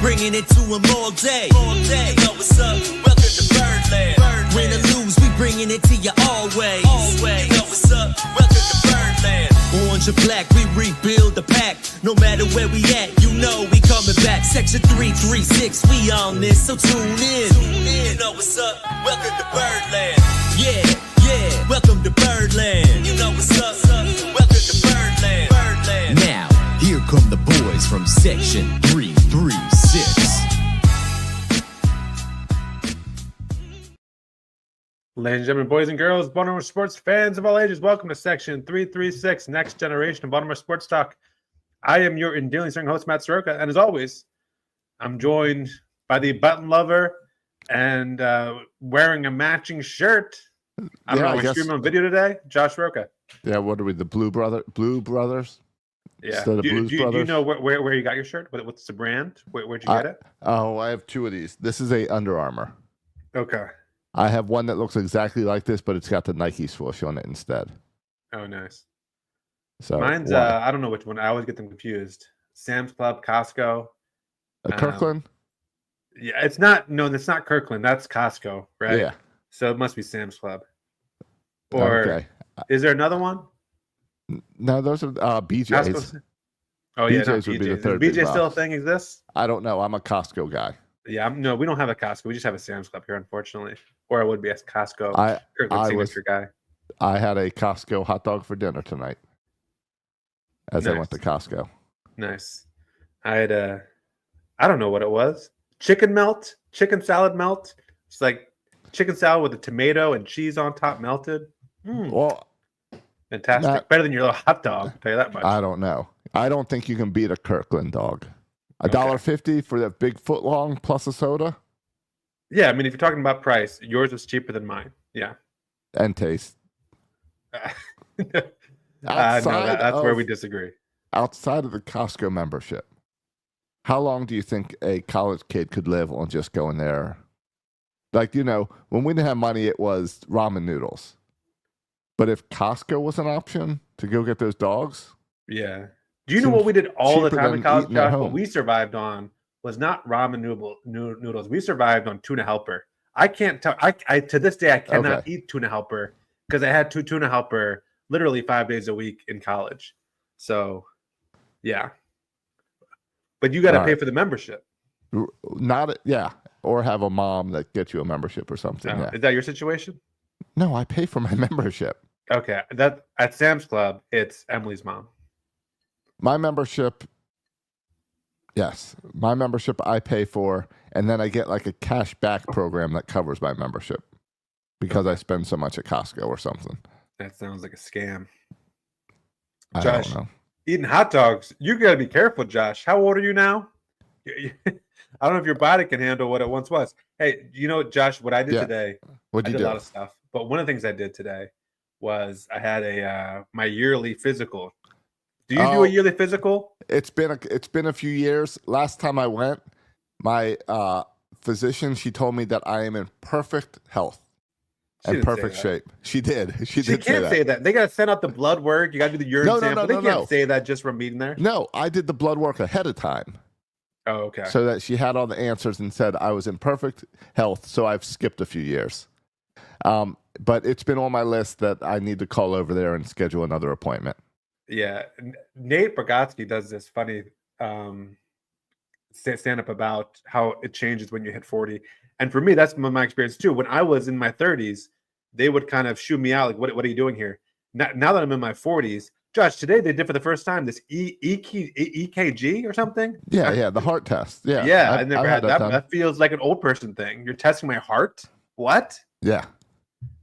bringing it to them all day. Yo, what's up? Welcome to Birdland. Win or lose, we bringing it to you always. Yo, what's up? Welcome to Birdland. Orange or black, we rebuild the pack. No matter where we at, you know we coming back. Section 336, we on this, so tune in. You know what's up? Welcome to Birdland. Yeah, welcome to Birdland. You know what's up? Welcome to Birdland. Now, here come the boys from Section 336. Ladies and gentlemen, boys and girls, Baltimore sports fans of all ages, welcome to Section 336, Next Generation of Baltimore Sports Talk. I am your endearing host, Matt Soroka, and as always, I'm joined by the button lover and wearing a matching shirt. I don't know, we're streaming on video today, Josh Roca. Yeah, what are we, the Blue Brothers? Yeah. Do you know where you got your shirt? What's the brand? Where'd you get it? Oh, I have two of these. This is a Under Armour. Okay. I have one that looks exactly like this, but it's got the Nike swoosh on it instead. Oh, nice. So mine's I don't know which one. I always get them confused. Sam's Club, Costco. Kirkland? Yeah, it's not. No, it's not Kirkland. That's Costco, right? Yeah. So it must be Sam's Club. Or okay. Is there another one? No, those are BJ's. Costco? Oh yeah, BJ's would be the third. BJ still a thing exists? I don't know. I'm a Costco guy. Yeah, no, we don't have a Costco. We just have a Sam's Club here, unfortunately. Or I would be a Costco. I was your guy. I had a Costco hot dog for dinner tonight. As I went to Costco. Nice. I had I don't know what it was. Chicken salad melt. It's like chicken salad with a tomato and cheese on top melted. Well, fantastic. Better than your little hot dog, I'll tell you that much. I don't know. I don't think you can beat a Kirkland dog. $1.50 for that big foot long plus a soda. Yeah, I mean, if you're talking about price, yours was cheaper than mine. Yeah. And taste. No, that's where we disagree. Outside of the Costco membership, how long do you think a college kid could live on just going there? Like, when we didn't have money, it was ramen noodles. But if Costco was an option to go get those dogs. Yeah. Do you know what we did all the time in college, Josh? What we survived on was not ramen noodles. We survived on tuna helper. I can't tell. I to this day I cannot eat tuna helper because I had tuna helper literally 5 days a week in college. So, yeah. But you got to pay for the membership. Or have a mom that gets you a membership or something. Yeah. Is that your situation? No, I pay for my membership. Okay, that at Sam's Club, it's Emily's mom. My membership, yes. My membership I pay for, and then I get like a cash back program that covers my membership because I spend so much at Costco or something. That sounds like a scam. Josh, I don't know. Eating hot dogs, you got to be careful, Josh. How old are you now? I don't know if your body can handle what it once was. Hey, Josh, what I did today, I did a lot of stuff. But one of the things I did today was I had my yearly physical. Do you do a yearly physical? It's been a few years. Last time I went, my physician, she told me that I am in perfect health and perfect shape. She did. She can't say that. They got to send out the blood work. You got to do the urine sample. They can't say that just from being there. No, I did the blood work ahead of time. Oh, okay. So that she had all the answers and said I was in perfect health. So I've skipped a few years. But it's been on my list that I need to call over there and schedule another appointment. Yeah. Nate Bargatze does this funny stand-up about how it changes when you hit 40. And for me, that's my experience too. When I was in my 30s, they would kind of shoo me out. Like, what are you doing here? Now that I'm in my 40s, Josh, today they did for the first time this EKG or something. Yeah, the heart test. Yeah, I never had that. That feels like an old person thing. You're testing my heart? What? Yeah.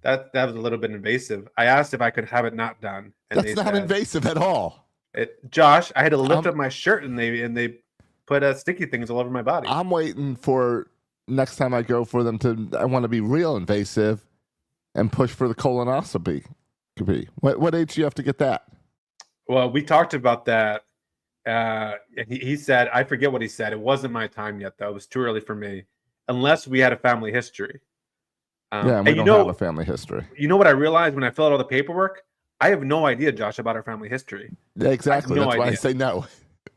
That was a little bit invasive. I asked if I could have it not done. And that's not invasive at all. Josh, I had to lift up my shirt and they put sticky things all over my body. I'm waiting for next time I go for them I want to be real invasive and push for the colonoscopy. What age do you have to get that? Well, we talked about that. He said, I forget what he said. It wasn't my time yet, though. It was too early for me, unless we had a family history. And we don't have a family history. You know what I realized when I filled out all the paperwork? I have no idea, Josh, about our family history. Yeah, exactly. That's why I say no.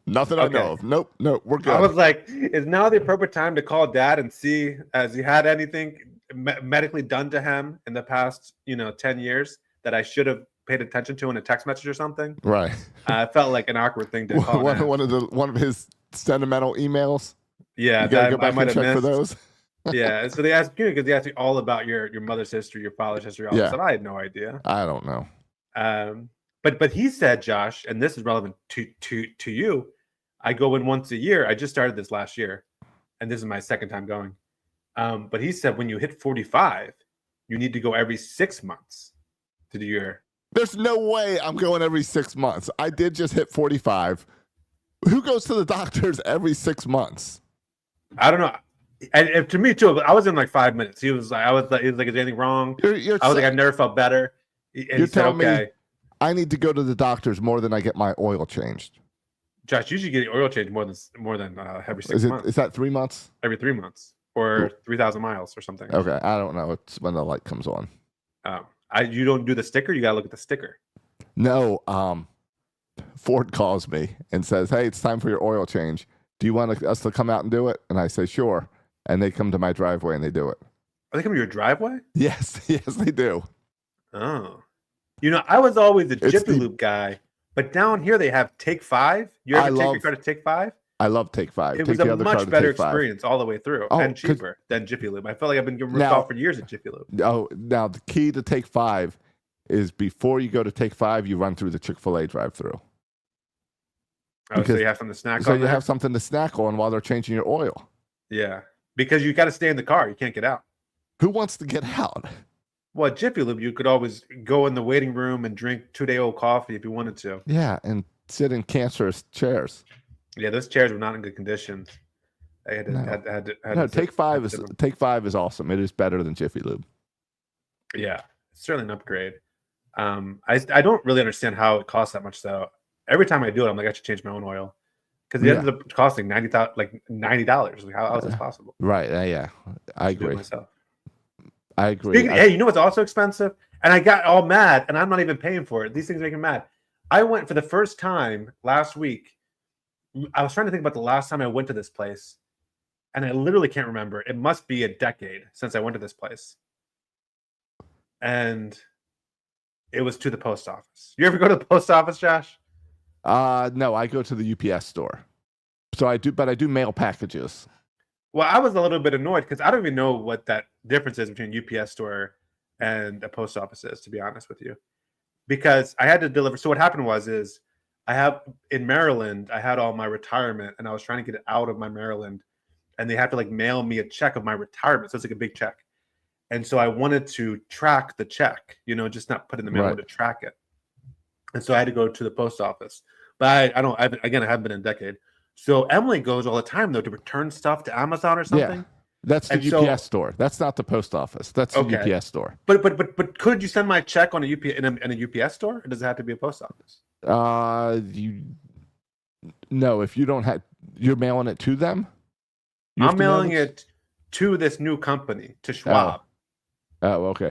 Nothing I know of. Nope, we're good. I was like, is now the appropriate time to call Dad and see has he had anything medically done to him in the past, 10 years that I should have paid attention to in a text message or something? Right. I felt like an awkward thing to call. One of his sentimental emails. Yeah, you gotta go back and check for those. Yeah, so they asked because they asked you all about your mother's history, your father's history. All that. I had no idea. I don't know. But he said, Josh, and this is relevant to you. I go in once a year. I just started this last year, and this is my second time going. But he said when you hit 45, you need to go every 6 months to do your. There's no way I'm going every 6 months. I did just hit 45. Who goes to the doctors every 6 months? I don't know. And to me too, I was in like 5 minutes. He was like, is there anything wrong? I was like, I've never felt better. And you're telling me I need to go to the doctors more than I get my oil changed. Josh, you should get oil changed more than every 6 months. Is that 3 months? Every 3 months or 3,000 miles or something. Okay, I don't know. It's when the light comes on. You don't do the sticker. You gotta look at the sticker. No. Ford calls me and says, "Hey, it's time for your oil change. Do you want us to come out and do it?" And I say, "Sure." And they come to my driveway and they do it. Are they coming to your driveway? Yes, they do. Oh. I was always a Jiffy Lube guy, but down here they have Take 5. You ever take your car to Take 5? I love Take 5. It was a much better experience all the way through and cheaper than Jiffy Lube. I felt like I've been getting ripped off for years at Jiffy Lube. Oh, now the key to Take 5 is before you go to Take 5, you run through the Chick-fil-A drive-through. Oh, so you have something to snack on? So you have something to snack on while they're changing your oil. Yeah. Because you got to stay in the car. You can't get out. Who wants to get out? Well, at Jiffy Lube, you could always go in the waiting room and drink 2-day-old coffee if you wanted to. Yeah, and sit in cancerous chairs. Yeah, those chairs were not in good condition. I had Take 5 is awesome. It is better than Jiffy Lube. Yeah, it's certainly an upgrade. I don't really understand how it costs that much though. Every time I do it, I'm like, I should change my own oil. Because it ends up costing $90. Like, how is this possible? Right. Yeah. I agree. Myself. I agree. Hey, you know what's also expensive? And I got all mad, and I'm not even paying for it. These things make me mad. I went for the first time last week. I was trying to think about the last time I went to this place, and I literally can't remember. It must be a decade since I went to this place. And it was to the post office. You ever go to the post office, Josh? No, I go to the UPS store. So I do mail packages. Well, I was a little bit annoyed because I don't even know what that difference is between UPS store and a post office is, to be honest with you. Because I had to deliver. So what happened is in Maryland, I had all my retirement and I was trying to get it out of my Maryland, and they have to mail me a check of my retirement. So it's like a big check. And so I wanted to track the check, just not put it in the mail, but to track it. And so I had to go to the post office. But I haven't been in a decade. So Emily goes all the time, though, to return stuff to Amazon or something. Yeah, that's the UPS store. That's not the post office. That's the UPS store. But could you send my check on in a UPS store? Or does it have to be a post office? No, if you don't have, you're mailing it to them? I'm mailing it to this new company, to Schwab. Oh, okay.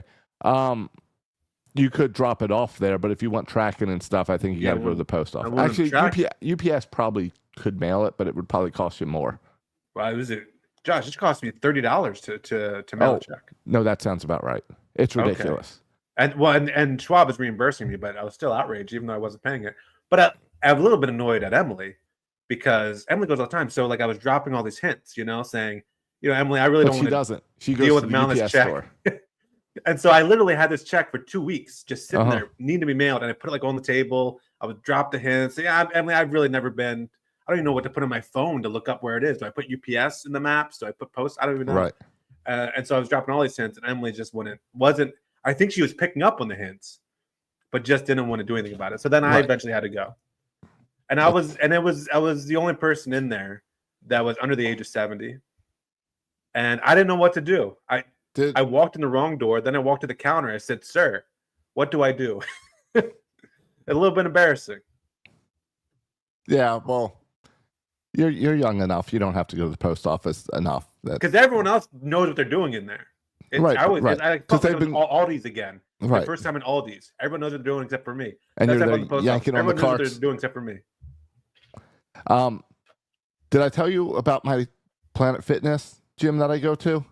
You could drop it off there, but if you want tracking and stuff, I think you got to go to the post office. Actually, UPS probably could mail it, but it would probably cost you more. Well, Josh? It cost me $30 to mail a check. No, that sounds about right. It's ridiculous. Okay. And Schwab is reimbursing me, but I was still outraged, even though I wasn't paying it. But I'm a little bit annoyed at Emily because Emily goes all the time. So I was dropping all these hints, saying, Emily, I really don't want to. She doesn't. She deal goes with to the this UPS check. store. And so I literally had this check for 2 weeks just sitting there, needing to be mailed. And I put it on the table. I would drop the hints. Yeah, Emily, I've really never been. I don't even know what to put on my phone to look up where it is. Do I put UPS in the maps? Do I put post? I don't even know. Right. And so I was dropping all these hints, and Emily just wasn't. I think she was picking up on the hints, but just didn't want to do anything about it. So then I eventually had to go. And I was the only person in there that was under the age of 70, and I didn't know what to do. I walked in the wrong door. Then I walked to the counter. I said, "Sir, what do I do?" A little bit embarrassing. Yeah, well, you're young enough. You don't have to go to the post office enough. Because everyone else knows what they're doing in there. I thought it was Aldi's again. Right. The first time in Aldi's. Everyone knows what they're doing except for me. And you're yanking on the carts. Knows what they're doing except for me. Did I tell you about my Planet Fitness gym that I go to?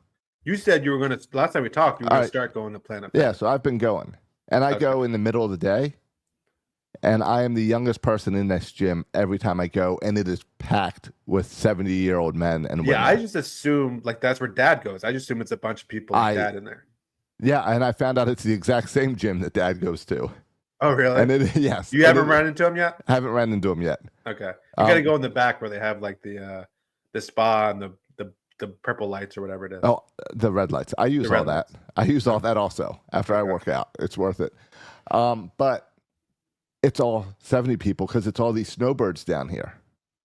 You said you were going to, last time we talked, you were going to start going to Planet Fitness. Yeah, so I've been going. And I go in the middle of the day. And I am the youngest person in this gym every time I go. And it is packed with 70-year-old men and women. Yeah, I just assume, like, that's where Dad goes. I just assume it's a bunch of people with Dad in there. Yeah, and I found out it's the exact same gym that Dad goes to. Oh, really? And yes. You haven't run into him yet? I haven't run into him yet. Okay. You got to go in the back where they have, like, the spa and the purple lights or whatever it is. Oh, the red lights. I use all that. I use all that also after I work out. It's worth it. But it's all 70 people because it's all these snowbirds down here.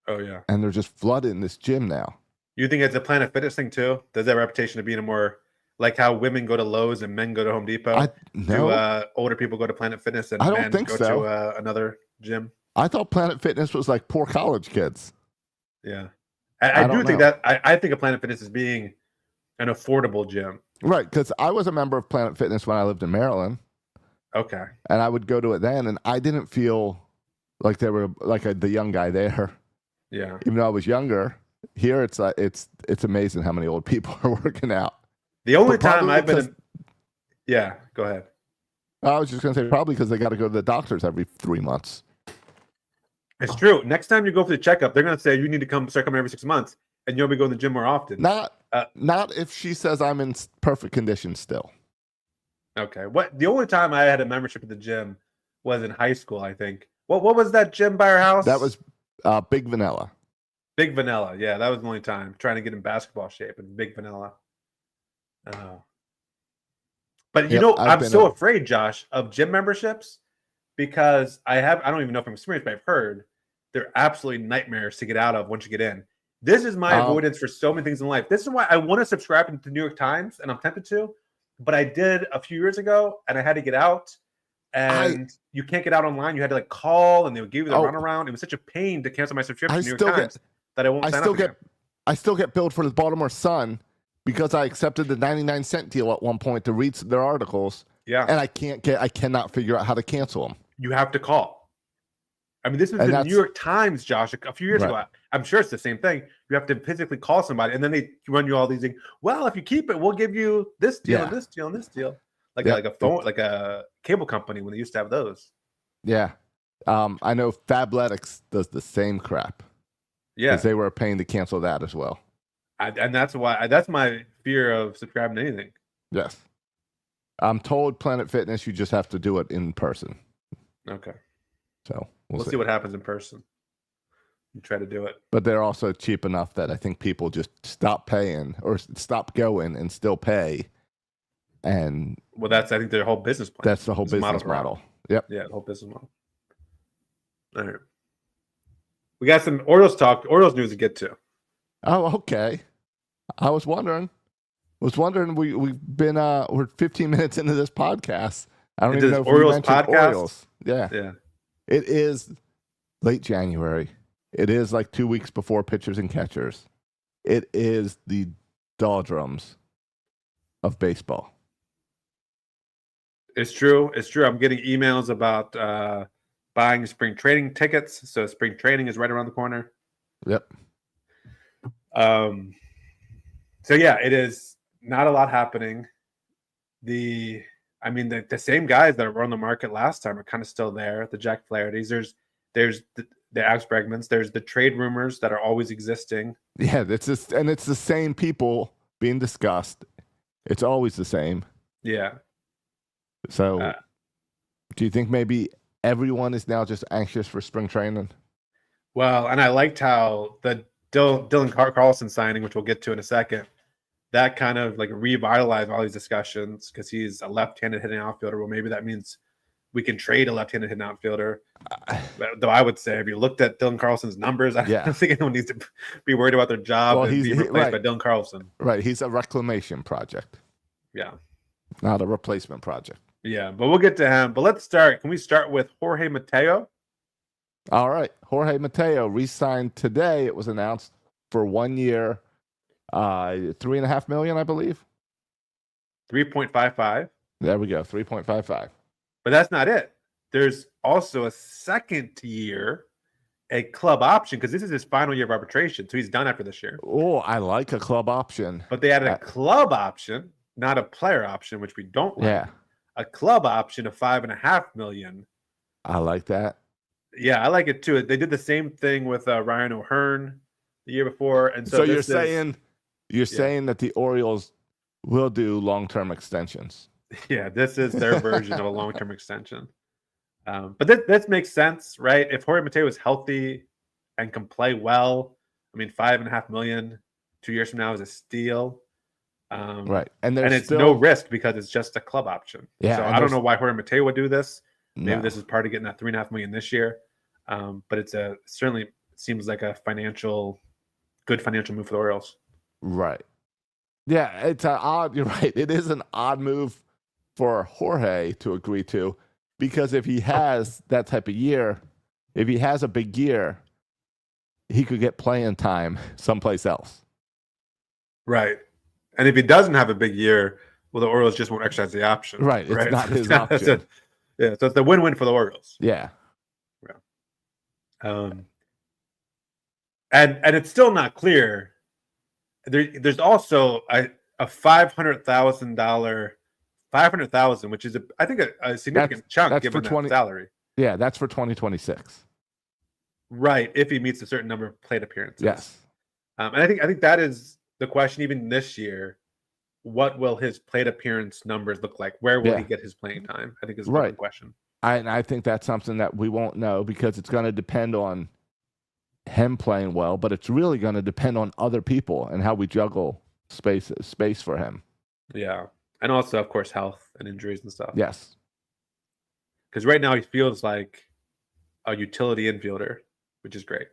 Oh, yeah. And they're just flooding this gym now. You think it's a Planet Fitness thing, too? Does that reputation of being a more, like how women go to Lowe's and men go to Home Depot? No. Do older people go to Planet Fitness and men go to another gym? I thought Planet Fitness was like poor college kids. Yeah. I do think that I think of Planet Fitness as being an affordable gym. Right, because I was a member of Planet Fitness when I lived in Maryland. Okay. And I would go to it then, and I didn't feel like they were like the young guy there. Yeah. Even though I was younger, here it's amazing how many old people are working out. The only time I've been, yeah, go ahead. I was just gonna say probably because they got to go to the doctors every 3 months. It's true. Next time you go for the checkup, they're going to say you need to start coming every 6 months, and you'll be going to the gym more often. Not if she says I'm in perfect condition still. Okay. The only time I had a membership at the gym was in high school, I think. What was that gym by our house? That was Big Vanilla. Big Vanilla. Yeah, that was the only time trying to get in basketball shape and Big Vanilla. But I'm so afraid, Josh, of gym memberships. Because I don't even know from experience, but I've heard they're absolutely nightmares to get out of once you get in. This is my avoidance for so many things in life. This is why I want to subscribe to the New York Times, and I'm tempted to, but I did a few years ago, and I had to get out, and you can't get out online. You had to like call, and they would give you the runaround. It was such a pain to cancel my subscription to New York Times that I won't sign up again. I still get billed for the Baltimore Sun because I accepted the 99-cent deal at one point to read their articles. Yeah, and I cannot figure out how to cancel them. You have to call. I mean, this was the New York Times, Josh, a few years ago. I'm sure it's the same thing. You have to physically call somebody, and then they run you all these things. Well, if you keep it, we'll give you this deal, and this deal, and this deal. Like a phone, like a cable company when they used to have those. Yeah. I know Fabletics does the same crap. Yeah. Because they were paying to cancel that as well. And that's why that's my fear of subscribing to anything. Yes. I'm told Planet Fitness, you just have to do it in person. Okay. So we'll see what happens in person. You try to do it. But they're also cheap enough that I think people just stop paying or stop going and still pay. And I think their whole business plan. That's the whole business model. Yep. Yeah, the whole business model. All right. We got some Orioles news to get to. Oh, okay. I was wondering. We've been we're 15 minutes into this podcast. I don't even know if Orioles podcast. Orioles. Yeah. It is late January. It is like 2 weeks before pitchers and catchers. It is the doldrums of baseball. It's true. I'm getting emails about buying spring training tickets. So spring training is right around the corner. Yep. So yeah, it is not a lot happening. The same guys that were on the market last time are kind of still there. The Jack Flaherty's. There's the Alex Bregmans. There's the trade rumors that are always existing. Yeah, it's the same people being discussed. It's always the same. Yeah. So, do you think maybe everyone is now just anxious for spring training? Well, and I liked how the Dylan Carlson signing, which we'll get to in a second, that kind of like revitalized all these discussions because he's a left-handed hitting outfielder. Well, maybe that means we can trade a left-handed hitting outfielder. Though I would say, if you looked at Dylan Carlson's numbers, I don't think anyone needs to be worried about their job and be replaced by Dylan Carlson. Right. He's a reclamation project. Yeah. Not a replacement project. Yeah, but we'll get to him. But let's start. Can we start with Jorge Mateo? All right. Jorge Mateo re-signed today. It was announced for 1 year, $3.5 million, I believe. 3.55. There we go. 3.55. But that's not it. There's also a second year a club option because this is his final year of arbitration, so he's done after this year. Oh, I like a club option. But they added a club option, not a player option, which we don't like. Yeah. A club option of $5.5 million. I like that. Yeah, I like it too. They did the same thing with Ryan O'Hearn the year before, and so you're saying that the Orioles will do long-term extensions. Yeah, this is their version of a long-term extension. But this makes sense, right? If Jorge Mateo is healthy and can play well, I mean, $5.5 million 2 years from now is a steal. Right, and it's no risk because it's just a club option. Yeah, so I don't know why Jorge Mateo would do this. Maybe No. this is part of getting that $3.5 million this year. But it's certainly seems like a good financial move for the Orioles. Right. Yeah, it's an odd. You're right. It is an odd move for Jorge to agree to, because if he has that type of year, if he has a big year, he could get playing time someplace else. Right. And if he doesn't have a big year, well, the Orioles just won't exercise the option. Right. It's not his option. So it's a win-win for the Orioles. Yeah. And it's still not clear. There's also a $500,000, which is I think a significant chunk given that salary. Yeah, that's for 2026. Right, if he meets a certain number of plate appearances. Yes. And I think that is the question. Even this year, what will his plate appearance numbers look like? Where will he get his playing time? I think is the question. I think that's something that we won't know, because it's going to depend on him playing well, but it's really going to depend on other people and how we juggle space for him. Yeah. And also, of course, health and injuries and stuff. Yes. Because right now he feels like a utility infielder, which is great.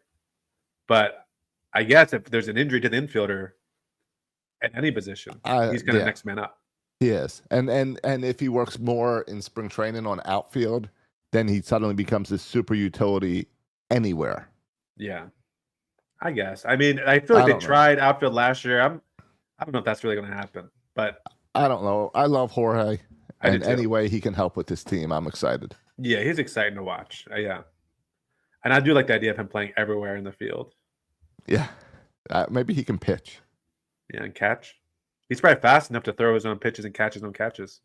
But I guess if there's an injury to the infielder at any position, he's kind of next man up. He is. And if he works more in spring training on outfield, then he suddenly becomes this super utility anywhere. Yeah. I guess. I mean, I feel like they tried outfield last year. I don't know if that's really going to happen, but I don't know. I love Jorge. And any way he can help with this team, I'm excited. Yeah, he's exciting to watch. Yeah. And I do like the idea of him playing everywhere in the field. Yeah. Maybe he can pitch. Yeah, and catch. He's probably fast enough to throw his own pitches and catch his own catches.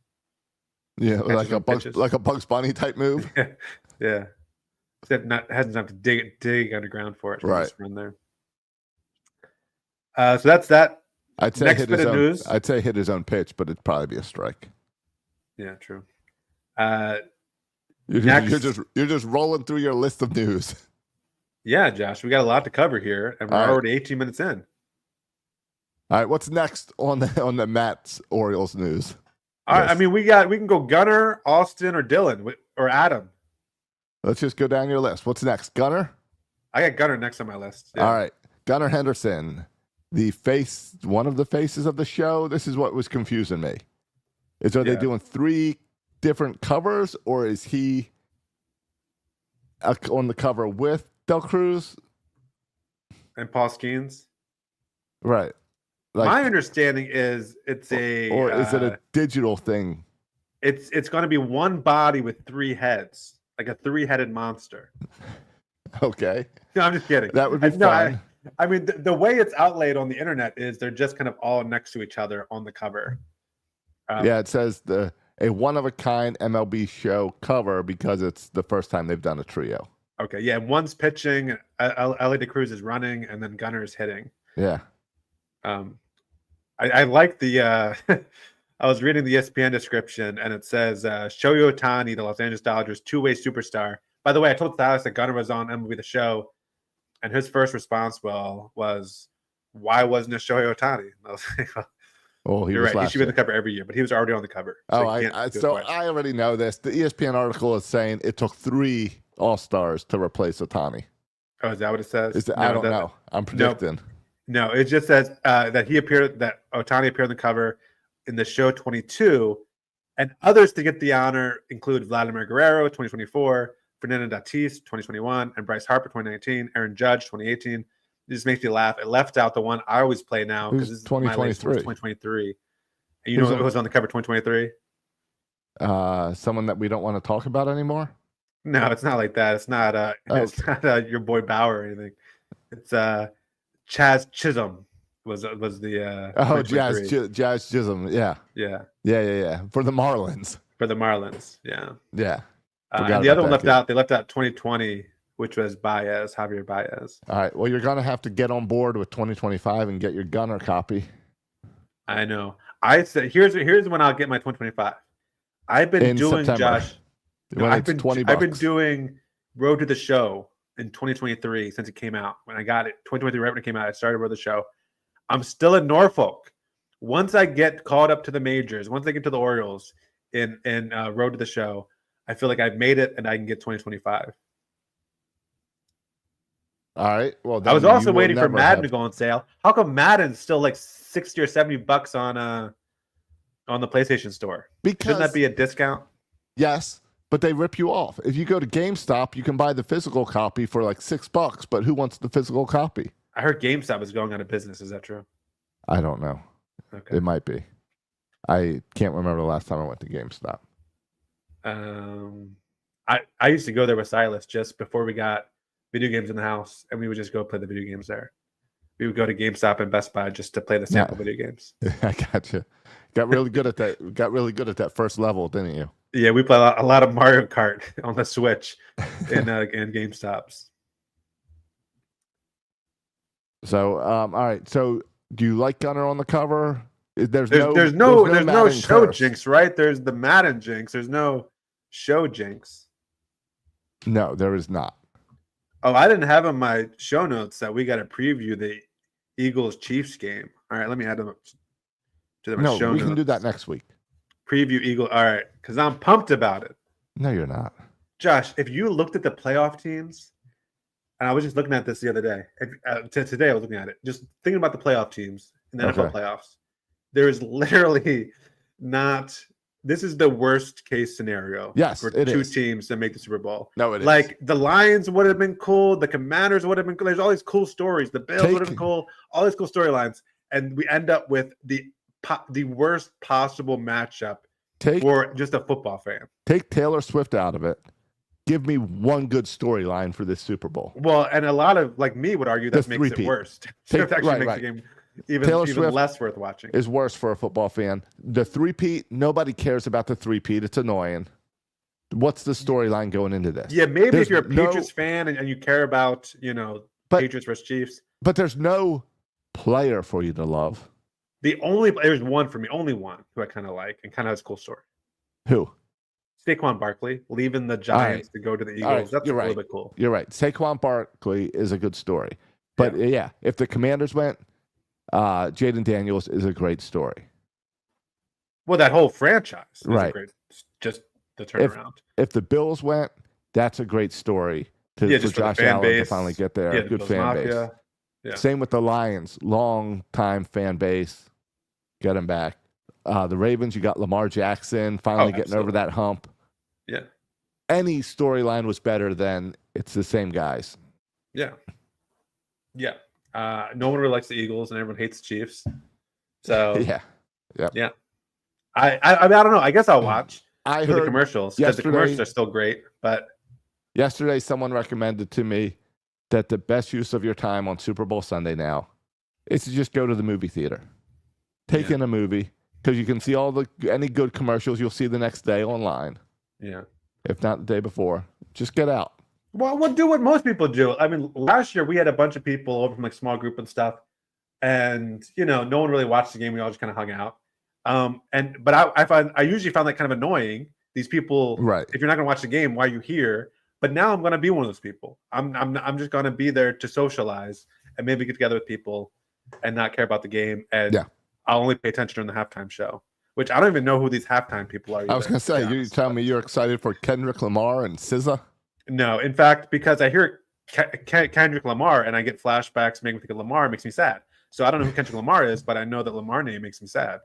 Yeah, like a Bugs Bunny type move. Yeah. Hasn't have to dig underground for it. Right. Just run there. So that's that. I'd say next bit of news. I'd say hit his own pitch, but it'd probably be a strike. Yeah, true. You're just rolling through your list of news. Yeah, Josh, we got a lot to cover here, and we're already 18 minutes in. All right, what's next on the Mets Orioles news? All right, I mean, we can go Gunnar, Austin, or Dylan, or Adam. Let's just go down your list. What's next? Gunnar? I got Gunnar next on my list. Yeah. All right. Gunnar Henderson, one of the faces of the show. This is what was confusing me. Are they doing 3 different covers, or is he on the cover with Del Cruz? And Paul Skeens? Right. My understanding is it's or is it a digital thing? It's going to be one body with 3 heads, like a 3-headed monster. Okay. No, I'm just kidding. That would be fun. I mean, the way it's outlaid on the internet is they're just kind of all next to each other on the cover. It says a one-of-a-kind MLB show cover because it's the first time they've done a trio. Okay, yeah. One's pitching, Ellie De Cruz is running, and then Gunnar is hitting. Yeah. I like the I was reading the ESPN description, and it says Shohei Ohtani, the Los Angeles Dodgers two-way superstar. By the way, I told Silas that Gunnar was on MLB The Show, and his first response was, why wasn't it Shohei Ohtani? I was like, you're right. He should be on the cover every year, but he was already on the cover. So I already know this. The ESPN article is saying it took 3 All-Stars to replace Ohtani. Oh, is that what it says? I don't know. I'm predicting. No, it just says that Ohtani appeared on the cover in the show 22, and others to get the honor include Vladimir Guerrero, 2024, Fernando Tatis, 2021, and Bryce Harper, 2019, Aaron Judge, 2018. It just makes me laugh. It left out the one I always play now because this is 2023. 2023. And who was on the cover 2023? Someone that we don't want to talk about anymore? No, it's not like that. It's not. It's not your boy Bauer or anything. It's Chaz Chisholm was the. Jazz Chisholm. Yeah. For the Marlins. For the Marlins. Yeah. Yeah. And the other one left out. They left out 2020, which was Javier Baez. All right. Well, you're gonna have to get on board with 2025 and get your Gunner copy. I know. I said here's when I'll get my 2025. I've been doing September. Josh. I've been doing Road to the Show in 2023 since it came out. When I got it, 2023 right when it came out, I started Road to the Show. I'm still in Norfolk. Once I get called up to the majors, once I get to the Orioles in Road to the Show, I feel like I've made it and I can get 2025. All right. Well, I was also waiting for Madden to go on sale. How come Madden's still like $60 or $70 on the PlayStation Store? Because shouldn't that be a discount? Yes, but they rip you off. If you go to GameStop, you can buy the physical copy for like $6, but who wants the physical copy? I heard GameStop is going out of business. Is that true? I don't know. Okay. It might be. I can't remember the last time I went to GameStop. I used to go there with Silas just before we got video games in the house, and we would just go play the video games there. We would go to GameStop and Best Buy just to play the sample video games. I gotcha. Got really good at that. Got really good at that first level, didn't you? Yeah, we play a lot of Mario Kart on the Switch in GameStops. So, all right. So, do you like Gunner on the cover? There's no show jinx, right? There's the Madden jinx. There's no show jinx. No, there is not. Oh, I didn't have in my show notes that we got to preview the Eagles-Chiefs game. All right, let me add them to the show notes. We can do that next week. Preview Eagle. All right, because I'm pumped about it. No, you're not. Josh, if you looked at the playoff teams, and I was just looking at this the other day. Today I was looking at it. Just thinking about the playoff teams in the NFL playoffs. There is literally not. This is the worst case scenario for two teams that make the Super Bowl. No, it is. Like the Lions would have been cool. The Commanders would have been cool. There's all these cool stories. The Bills would have been cool. All these cool storylines. And we end up with the worst possible matchup for just a football fan. Take Taylor Swift out of it. Give me one good storyline for this Super Bowl. Well, and a lot of like me would argue that makes it worse. Swift actually makes the game even less worth watching. Is worse for a football fan. The three-peat, nobody cares about the three-peat. It's annoying. What's the storyline going into this? Yeah, maybe if you're a Patriots fan and you care about, Patriots versus Chiefs. But there's no player for you to love. There's one for me, only one who I kind of like and kind of has a cool story. Who? Saquon Barkley leaving the Giants to go to the Eagles. Right. That's a little bit cool. You're right. Saquon Barkley is a good story. But if the Commanders went, Jaden Daniels is a great story. Well, that whole franchise is a great, just the turnaround. If the Bills went, that's a great story for Josh Allen to finally get there. Yeah, good fan base. Yeah. Same with the Lions, long time fan base. Get him back. The Ravens, you got Lamar Jackson finally getting over that hump. Yeah. Any storyline was better than it's the same guys. Yeah. Yeah. No one really likes the Eagles and everyone hates the Chiefs. So yeah. I don't know. I guess I'll watch the commercials because the commercials are still great. But yesterday, someone recommended to me that the best use of your time on Super Bowl Sunday now is to just go to the movie theater, take in a movie, because you can see any good commercials you'll see the next day online. Yeah, if not the day before, just get out. Well, we'll do what most people do. I mean, last year we had a bunch of people over from like small group and stuff, and no one really watched the game. We all just kind of hung out. But I usually found that kind of annoying. These people, right? If you're not going to watch the game, why are you here? But now I'm going to be one of those people. I'm just going to be there to socialize and maybe get together with people and not care about the game. And I'll only pay attention during the halftime show, which I don't even know who these halftime people are. I was going to say, you tell me you're excited for Kendrick Lamar and SZA? No, in fact, because I hear Kendrick Lamar and I get flashbacks making me think of Lamar, it makes me sad. So I don't know who Kendrick Lamar is, but I know that Lamar name makes me sad.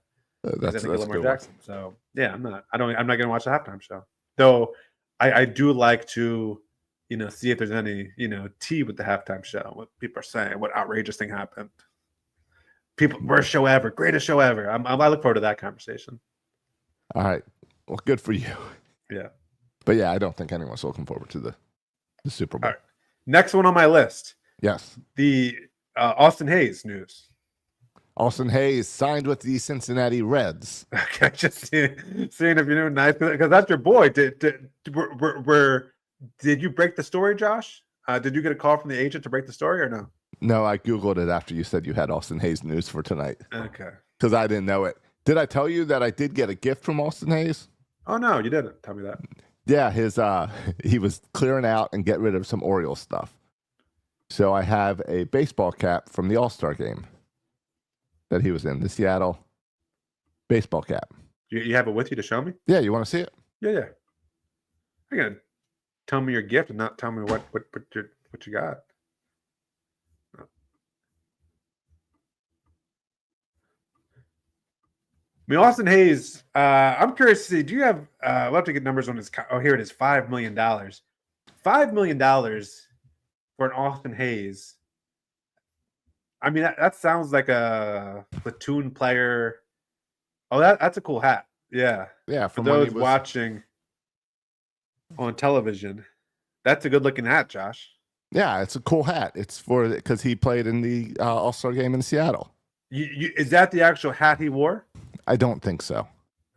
That's I think of Lamar Jackson. So yeah, I'm not going to watch the halftime show. Though I do like to, see if there's any, tea with the halftime show, what people are saying, what outrageous thing happened. People, worst show ever, greatest show ever. I look forward to that conversation. All right. Well, good for you. Yeah. But yeah, I don't think anyone's looking forward to the Super Bowl. All right. Next one on my list. Yes. The Austin Hayes news. Austin Hayes signed with the Cincinnati Reds. Okay, just seeing if you knew, nice, because that's your boy. Did you break the story, Josh? Did you get a call from the agent to break the story or no? No, I Googled it after you said you had Austin Hayes news for tonight. Okay. Because I didn't know it. Did I tell you that I did get a gift from Austin Hayes? Oh, no, you didn't tell me that. Yeah, he was clearing out and getting rid of some Orioles stuff. So I have a baseball cap from the All-Star game that he was in, the Seattle baseball cap. You have it with you to show me? Yeah, you want to see it? Yeah. You're gonna tell me your gift and not tell me what you got. I mean, Austin Hayes. I'm curious to see. Do you have? We'll have to get numbers on his. Oh, here it is. $5 million. $5 million for an Austin Hayes. I mean, that sounds like a platoon player. Oh, that's a cool hat. Yeah. Yeah. For those watching on television, that's a good looking hat, Josh. Yeah, it's a cool hat. It's because he played in the All-Star game in Seattle. Is that the actual hat he wore? I don't think so.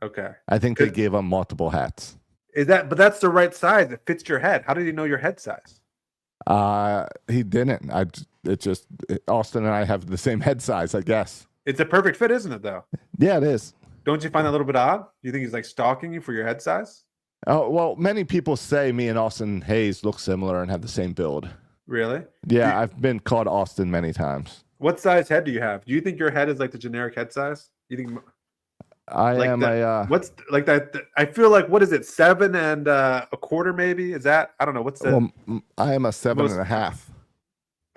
Okay. I think they gave him multiple hats. But that's the right size. It fits your head. How did he know your head size? He didn't. Austin and I have the same head size, I guess. It's a perfect fit, isn't it, though? Yeah, it is. Don't you find that a little bit odd? Do you think he's like stalking you for your head size? Oh, well, many people say me and Austin Hayes look similar and have the same build. Really? Yeah, I've been called Austin many times. What size head do you have? Do you think your head is like the generic head size? You think what's like that? I feel like, what is it? 7 1/4 maybe? Is that? I don't know. What's that? Well, I am a 7.5.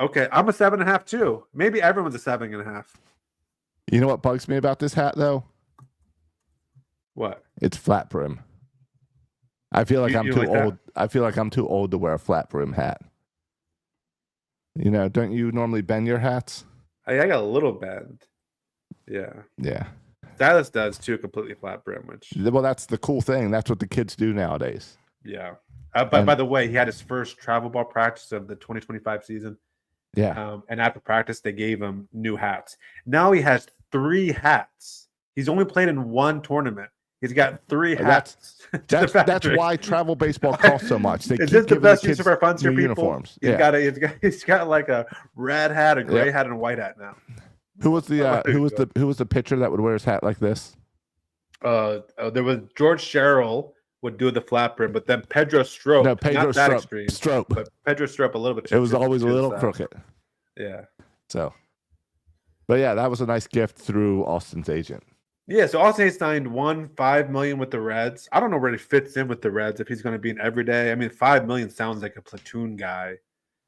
Okay, I'm a 7.5 too. Maybe everyone's a 7.5. You know what bugs me about this hat though? What? It's flat brim. I feel like I'm too old. I feel like I'm too old to wear a flat brim hat. You know, don't you normally bend your hats? I got a little bend. Yeah. Yeah. Stylus does too, completely flat brim, which. Well, that's the cool thing. That's what the kids do nowadays. Yeah. By the way, he had his first travel ball practice of the 2025 season. Yeah. And after practice, they gave him new hats. Now he has 3 hats. He's only played in 1 tournament. He's got 3 hats. That's why travel baseball costs so much. Is this the best use of our funds here, people? Uniforms. He's got like a red hat, a gray hat, and a white hat now. Who was the pitcher that would wear his hat like this? There was George Sherrill would do the flat brim, but then Pedro Strop. No, Pedro Strop. But Pedro Strop a little bit. It was always a little crooked. Yeah. So, but yeah, that was a nice gift through Austin's agent. Yeah, so Austin Hayes signed $5 million with the Reds. I don't know where he fits in with the Reds, if he's going to be an everyday. I mean, $5 million sounds like a platoon guy.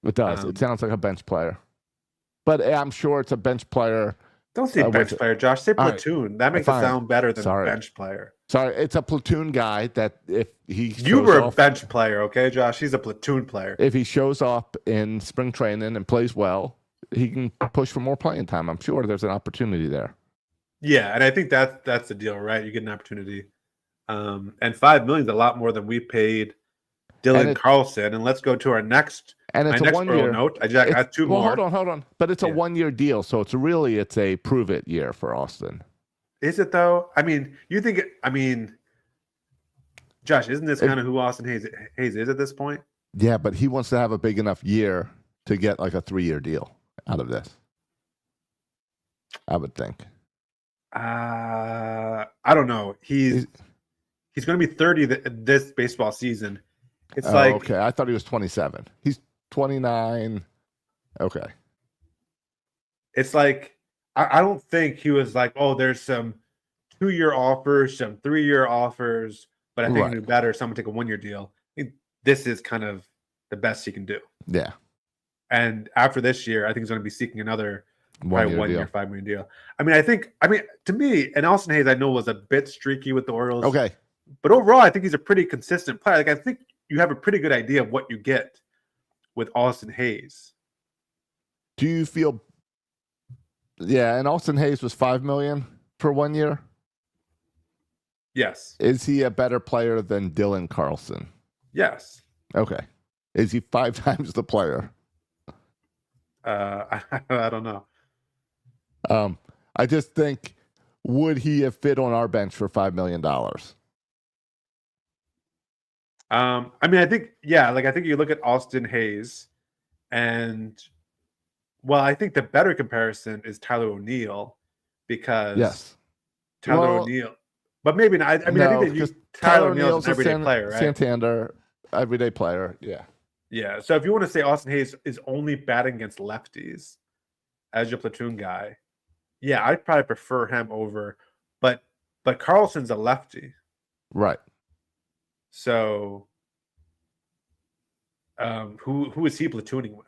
It does. It sounds like a bench player. But I'm sure it's a bench player. Don't say bench player, Josh. Say platoon. Right. That makes it sound better than bench player. Sorry, it's a platoon guy that if he You were a bench player, okay, Josh? He's a platoon player. If he shows up in spring training and plays well, he can push for more playing time. I'm sure there's an opportunity there. Yeah, and I think that's the deal, right? You get an opportunity. And $5 million is a lot more than we paid Dylan Carlson. And let's go to our next. And it's a 1 year note. I got 2 more. Hold on. But it's a 1 year deal, so it's a prove it year for Austin. Is it though? I mean, you think? Josh, isn't this kind of who Austin Hayes is at this point? Yeah, but he wants to have a big enough year to get like a 3-year deal out of this. I would think. I don't know. He's going to be 30 this baseball season. It's okay. I thought he was 27. He's 29. Okay. It's like I don't think he was like, oh, there's some 2-year offers, some 3-year offers, but I think it'd be better someone take a 1-year deal. I think this is kind of the best he can do. Yeah. And after this year, I think he's going to be seeking another 1 year, $5 million deal. I mean, to me, and Austin Hayes, I know was a bit streaky with the Orioles. Okay. But overall, I think he's a pretty consistent player. Like, I think you have a pretty good idea of what you get with Austin Hayes. Do you feel? Yeah, and Austin Hayes was $5 million for 1 year. Yes. Is he a better player than Dylan Carlson? Yes. Okay. Is he 5 times the player? I don't know. I just think, would he have fit on our bench for $5 million? I mean, I think, yeah, like I think you look at Austin Hayes, and well, I think the better comparison is Tyler O'Neill, because Tyler O'Neill, but maybe not. I mean, I think that Tyler O'Neill's an everyday player, right? Santander, everyday player, yeah. Yeah. So if you want to say Austin Hayes is only batting against lefties as your platoon guy, yeah, I'd probably prefer him over. But Carlson's a lefty, right? So, who is he platooning with?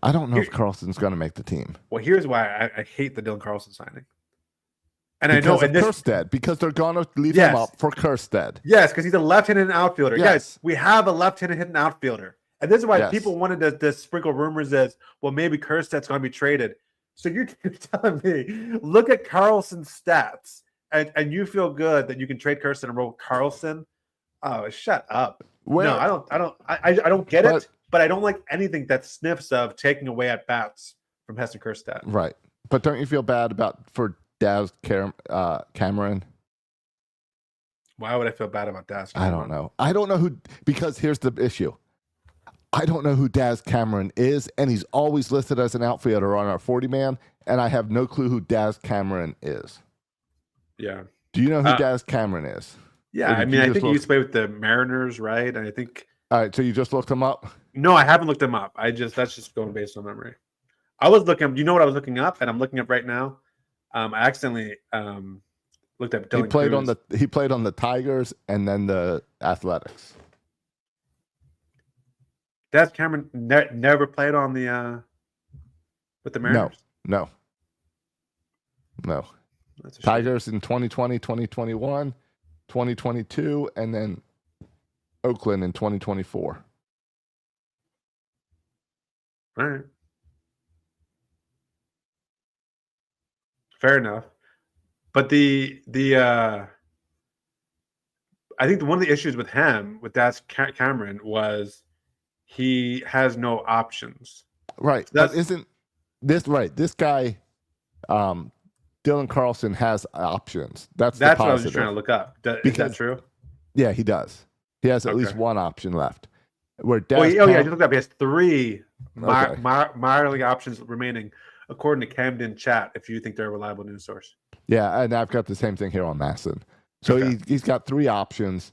I don't know if Carlson's going to make the team. Well, here's why I hate the Dylan Carlson signing. And because I know Kjerstad, because they're going to leave him up for Kjerstad. Yes, because he's a left-handed outfielder. Yes, we have a left-handed hitting outfielder. And this is why people wanted to sprinkle rumors as, well, maybe Kjerstad's going to be traded. So you're telling me, look at Carlson's stats, and you feel good that you can trade Kjerstad and roll Carlson? Oh, shut up. No, I don't get it, but I don't like anything that sniffs of taking away at bats from Heston Kjerstad. Right. But don't you feel bad for Daz Cameron? Why would I feel bad about Daz Cameron? I don't know who, because here's the issue. I don't know who Daz Cameron is, and he's always listed as an outfielder on our 40-man, and I have no clue who Daz Cameron is. Yeah. Do you know who Daz Cameron is? Yeah, I mean, I think he used to play with the Mariners, right? And I think... All right, so you just looked him up? No, I haven't looked him up. That's just going based on memory. I was looking... Do you know what I was looking up? And I'm looking up right now. I accidentally looked up Dylan Cruz. He played on the Tigers and then the Athletics. Daz Cameron never played on the with the Mariners? No. Tigers in 2020, 2021, 2022, and then Oakland in 2024. All right. Fair enough. But I think one of the issues with him, with Daz Cameron, was he has no options. Right. So but isn't this right? This guy, Dylan Carlson, has options. That's what I was just trying to look up. Is that true? Yeah, he does. He has at least one option left. Where I just looked up. He has 3 minor league options remaining, according to Camden Chat, if you think they're a reliable news source. Yeah, and I've got the same thing here on Masson. So he's got 3 options.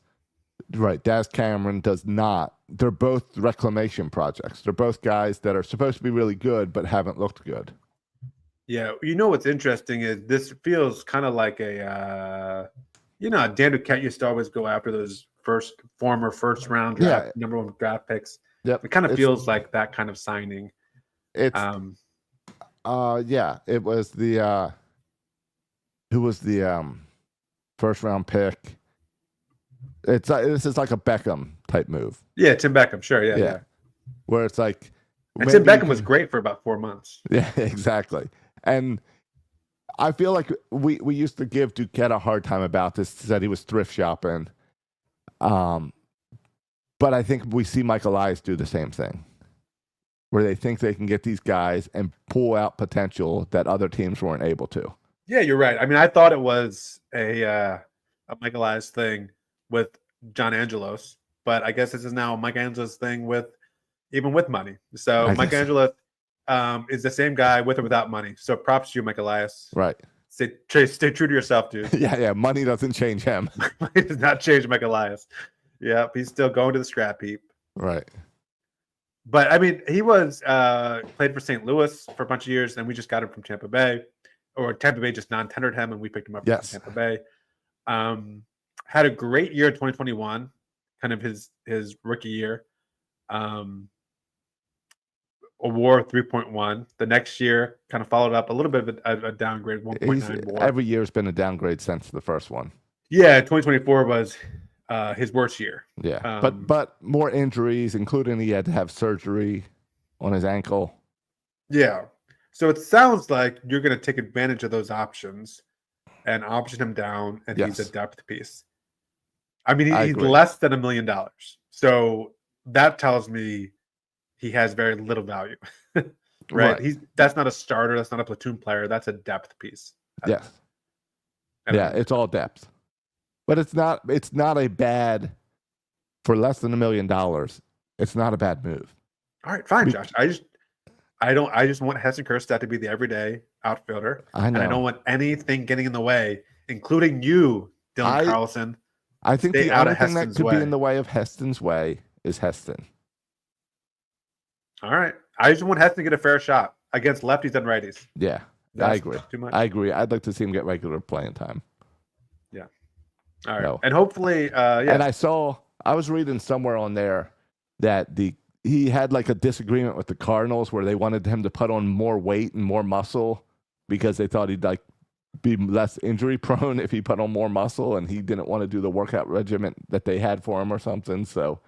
Right, Daz Cameron does not. They're both reclamation projects. They're both guys that are supposed to be really good but haven't looked good. Yeah, you know what's interesting is this feels kind of like Dan Duquette used to always go after those former first round draft, number 1 draft picks. Yep. It kind of feels like that kind of signing. It's it was the who was the first round pick. This is like a Beckham type move. Yeah, Tim Beckham, sure, yeah. Where it's like, and Tim Beckham was great for about 4 months. Yeah, exactly. And I feel like we used to give Duquette a hard time about this, said he was thrift shopping. But I think we see Mike Elias do the same thing, where they think they can get these guys and pull out potential that other teams weren't able to. Yeah, you're right. I mean, I thought it was a Mike Elias thing with John Angelos, but I guess this is now Mike Angelos thing with money. So Mike Angelos is the same guy with or without money. So props to you, Mike Elias. Right. Stay true to yourself, dude. Yeah. Money doesn't change him. Money does not change Mike Elias. Yeah, he's still going to the scrap heap. Right. But I mean, he was played for St. Louis for a bunch of years, and we just got him from Tampa Bay, or Tampa Bay just non-tendered him, and we picked him up from Tampa Bay. Had a great year in 2021, kind of his rookie year. A WAR 3.1. The next year kind of followed up a little bit of a downgrade, 1.9 WAR. Every year has been a downgrade since the first one. Yeah, 2024 was his worst year. Yeah, but more injuries, including he had to have surgery on his ankle. Yeah, so it sounds like you're going to take advantage of those options and option him down, and he's a depth piece. I mean, he's less than $1 million. So that tells me he has very little value. Right? That's not a starter. That's not a platoon player. That's a depth piece. Yes. It's all depth. But it's not a bad, for less than $1 million, it's not a bad move. All right, fine, Josh. I just want Heston Kjerstad to be the everyday outfielder. I know. And I don't want anything getting in the way, including you, Dylan Carlson. I think the only thing that could be in the way of Heston's way is Heston. All right. I just want Heston to get a fair shot against lefties and righties. Yeah, I agree. Too much. I agree. I'd like to see him get regular playing time. Yeah. All right. No. And hopefully, And I was reading somewhere on there that he had like a disagreement with the Cardinals where they wanted him to put on more weight and more muscle because they thought he'd like be less injury prone if he put on more muscle, and he didn't want to do the workout regimen that they had for him or something. So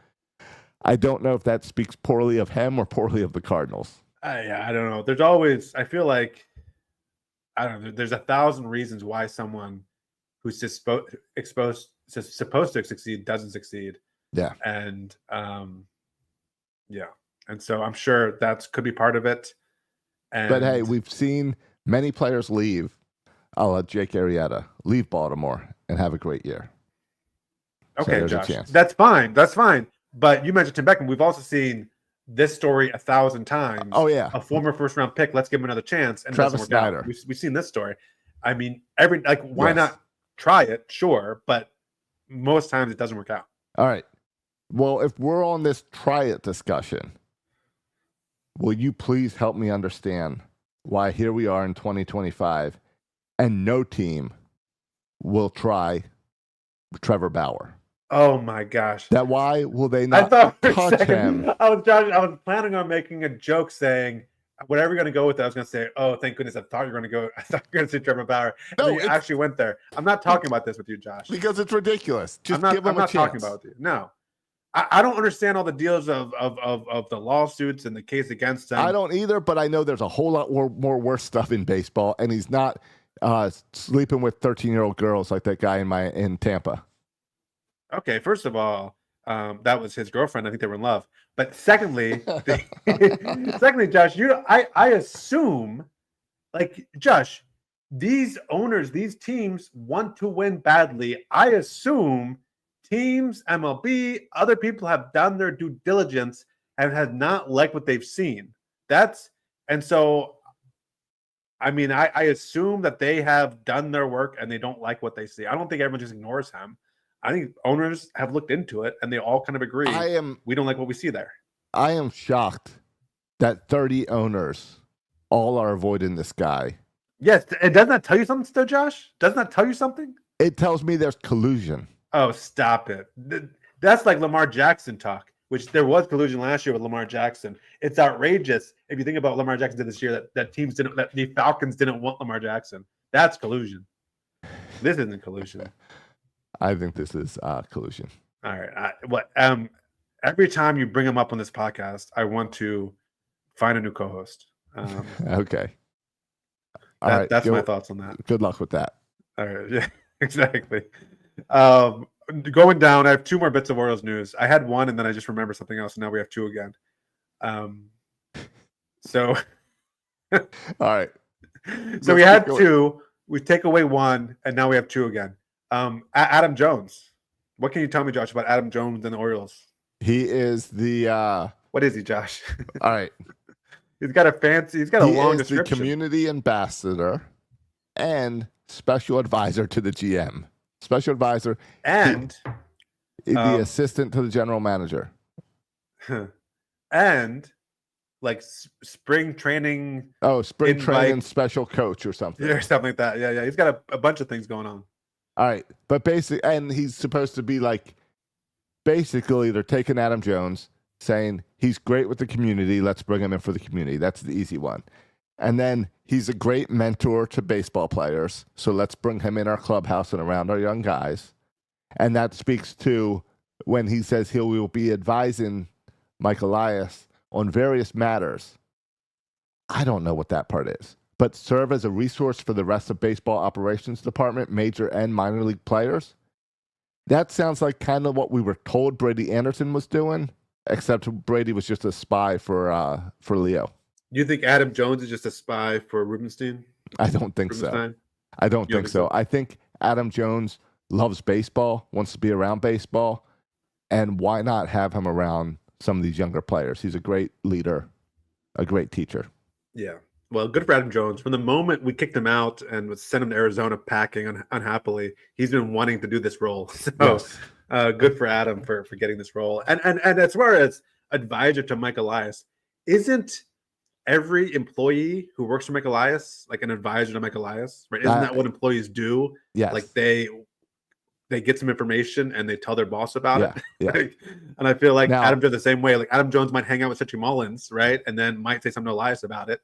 I don't know if that speaks poorly of him or poorly of the Cardinals. I don't know. There's always, I feel like, I don't know. There's 1,000 reasons why someone who's supposed to succeed doesn't succeed. Yeah. And and so I'm sure that could be part of it. But hey, we've seen many players leave. I'll let Jake Arrieta leave Baltimore and have a great year. Okay, so Josh, that's fine. That's fine. But you mentioned Tim Beckham. We've also seen this story 1,000 times. Oh yeah, a former first-round pick. Let's give him another chance. And Travis Snyder. We've seen this story. I mean, why not try it? Sure, but most times it doesn't work out. All right. Well, if we're on this try it discussion, will you please help me understand why here we are in 2025 and no team will try Trevor Bauer? Oh my gosh! Why will they not touch him? I was planning on making a joke saying, whatever you're going to go with it, I was going to say, oh, thank goodness, I thought you were going to say Trevor Bauer. No, you actually went there. I'm not talking about this with you, Josh. Because it's ridiculous. Just give him a chance. I'm not talking about it. No. I don't understand all the deals of the lawsuits and the case against him. I don't either, but I know there's a whole lot more worse stuff in baseball, and he's not sleeping with 13-year-old girls like that guy in Tampa. Okay, first of all, that was his girlfriend. I think they were in love. But secondly, Josh, I assume, like, Josh, these owners, these teams want to win badly. I assume teams, MLB, other people have done their due diligence and have not liked what they've seen. And so, I mean, I assume that they have done their work and they don't like what they see. I don't think everyone just ignores him. I think owners have looked into it and they all kind of agree. We don't like what we see there. I am shocked that 30 owners all are avoiding this guy. Yes, and doesn't that tell you something, still, Josh? Doesn't that tell you something? It tells me there's collusion. Oh, stop it. That's like Lamar Jackson talk, which there was collusion last year with Lamar Jackson. It's outrageous if you think about what Lamar Jackson did this year, that the Falcons didn't want Lamar Jackson. That's collusion. This isn't collusion. I think this is collusion. All right. Every time you bring him up on this podcast, I want to find a new co-host. Okay. That's my thoughts on that. Good luck with that. All right. Yeah, exactly. Going down, I have two more bits of Orioles news. I had one, and then I just remembered something else, and now we have two again. So, all right. So we had two. We take away one, and now we have two again. Adam Jones. What can you tell me, Josh, about Adam Jones and the Orioles? He is the. What is he, Josh? All right. He's got a long description. The community ambassador and special advisor to the GM. Special advisor and the assistant to the general manager. And like spring training. Oh, spring training special coach or something. Yeah, something like that. Yeah. He's got a bunch of things going on. All right. But and he's supposed to be like, basically they're taking Adam Jones, saying he's great with the community. Let's bring him in for the community. That's the easy one. And then he's a great mentor to baseball players. So let's bring him in our clubhouse and around our young guys. And that speaks to when he says he will be advising Mike Elias on various matters. I don't know what that part is. But serve as a resource for the rest of baseball operations department, major and minor league players. That sounds like kind of what we were told Brady Anderson was doing, except Brady was just a spy for Leo. You think Adam Jones is just a spy for Rubenstein? I don't think so. I don't think so. I think Adam Jones loves baseball, wants to be around baseball, and why not have him around some of these younger players? He's a great leader, a great teacher. Yeah. Well, good for Adam Jones. From the moment we kicked him out and sent him to Arizona packing unhappily, he's been wanting to do this role. So yes. Good for Adam for getting this role. And as far as advisor to Mike Elias, isn't every employee who works for Mike Elias like an advisor to Mike Elias? Right? Isn't that what employees do? Yes. Like they get some information and they tell their boss about it. Yeah. Like, and I feel like Adam Jones the same way. Like Adam Jones might hang out with Citry Mullins, right? And then might say something to Elias about it.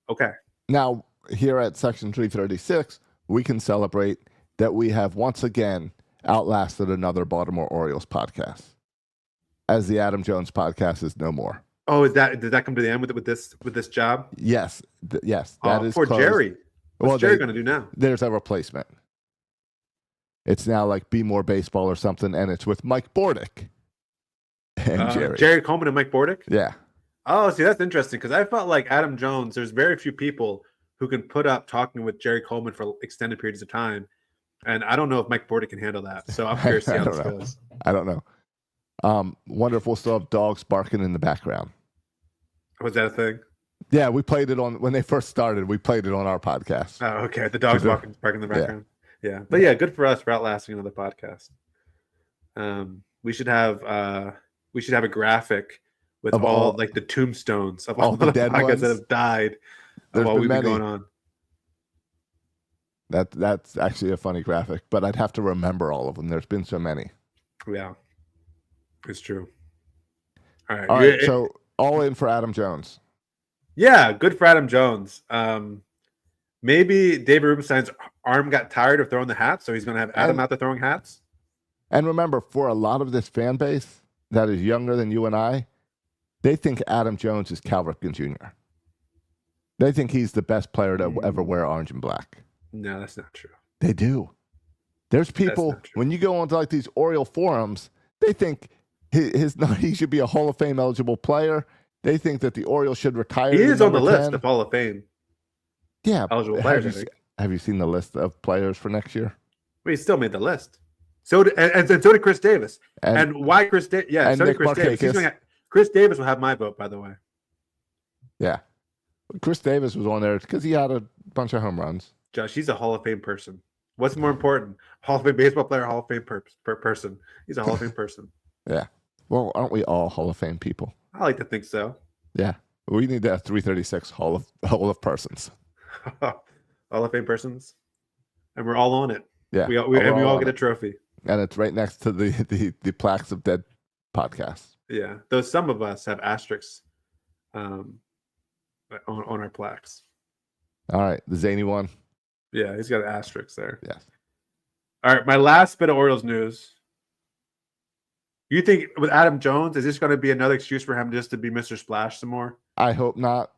Okay. Now, here at Section 336, we can celebrate that we have once again outlasted another Baltimore Orioles podcast, as the Adam Jones podcast is no more. Oh, did that come to the end with this job? Yes, yes. That is poor closed. Jerry. What's Jerry going to do now? There's a replacement. It's now like Be More Baseball or something, and it's with Mike Bordick and Jerry. Jerry Coleman and Mike Bordick? Yeah. Oh, see, that's interesting because I felt like Adam Jones, there's very few people who can put up talking with Jerry Coleman for extended periods of time. And I don't know if Mike Bordick can handle that. So I'm curious to see how this goes. I don't know. Wonder if we'll still have dogs barking in the background. Was that a thing? Yeah, we played it when they first started. We played it on our podcast. Oh, okay. The dogs barking in the background. Yeah. But yeah, good for us for outlasting another podcast. We should have a graphic with all like the tombstones of all the dead podcasts that have died while we've been going on. That's actually a funny graphic, but I'd have to remember all of them. There's been so many. Yeah, it's true. All right. So all in for Adam Jones. Yeah, good for Adam Jones. Maybe David Rubenstein's arm got tired of throwing the hats, so he's going to have Adam out there throwing hats. And remember, for a lot of this fan base that is younger than you and I, they think Adam Jones is Cal Ripken Jr. They think he's the best player to ever wear orange and black. No, that's not true. They do. There's people, when you go onto like these Oriole forums, they think he should be a Hall of Fame eligible player. They think that the Orioles should retire. He is on the list of Hall of Fame eligible players. Have you seen the list of players for next year? Well, he still made the list. So did Chris Davis. And why Chris Davis? Yeah, so did Chris Davis. Chris Davis will have my vote, by the way. Yeah. Chris Davis was on there because he had a bunch of home runs. Josh, he's a Hall of Fame person. What's more important? Hall of Fame baseball player, Hall of Fame person. He's a Hall of Fame person. Yeah. Well, aren't we all Hall of Fame people? I like to think so. Yeah. We need to have 336 Hall of Persons. Hall of Fame persons. And we're all on it. Yeah. We all get a trophy. And it's right next to the Plaques of Dead podcast. Yeah. Though some of us have asterisks on our plaques. All right. The zany one. Yeah, he's got an asterisk there. Yes. All right. My last bit of Orioles news. You think with Adam Jones, is this going to be another excuse for him just to be Mr. Splash some more? I hope not.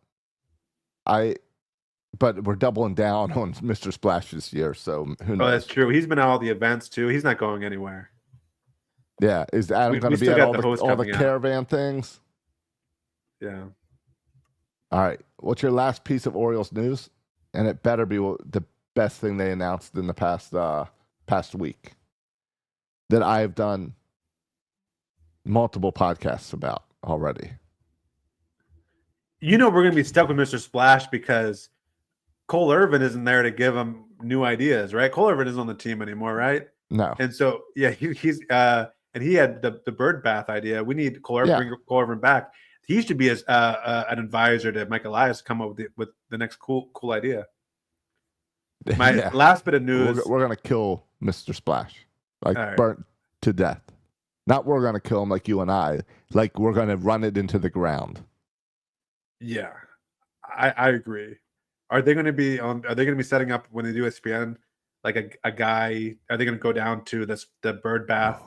But we're doubling down on Mr. Splash this year, so who knows? Oh, that's true. He's been at all the events too. He's not going anywhere. Yeah, is Adam going to be at all the caravan things? Yeah. All right. What's your last piece of Orioles news? And it better be the best thing they announced in the past week that I've done multiple podcasts about already. You know we're going to be stuck with Mr. Splash because Cole Irvin isn't there to give him new ideas, right? Cole Irvin isn't on the team anymore, right? No. And so, yeah, he's and he had the bird bath idea. We need Cole Irvin, bring Cole Irvin back. He should be as an advisor to Mike Elias to come up with the next cool idea. My last bit of news. We're going to kill Mr. Splash, burnt to death. Not we're going to kill him like you and I. Like we're going to run it into the ground. Yeah, I agree. Are they going to be setting up when they do ESPN like a guy? Are they going to go down to the bird bath?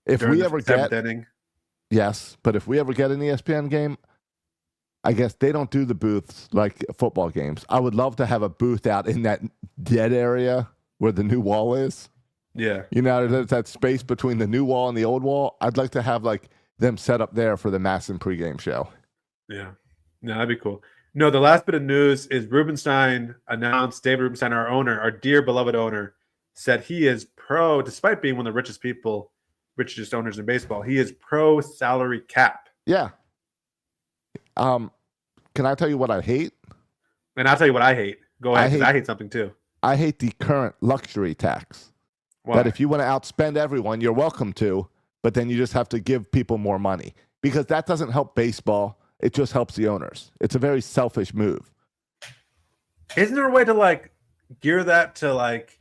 If we ever get inning? Yes, but if we ever get an ESPN game, I guess they don't do the booths like football games. I would love to have a booth out in that dead area where the new wall is. Yeah. You know, there's that space between the new wall and the old wall. I'd like to have like them set up there for the Masson pregame show. Yeah. No, that'd be cool. No, the last bit of news is Rubenstein announced, David Rubenstein, our owner, our dear beloved owner, said he is pro, despite being one of the richest owners in baseball, he is pro salary cap. Yeah. Can I tell you what I hate? And I'll tell you what I hate. Go ahead, because I hate something too. I hate the current luxury tax. Why? That if you want to outspend everyone, you're welcome to, but then you just have to give people more money. Because that doesn't help baseball. It just helps the owners. It's a very selfish move. Isn't there a way to like gear that to like?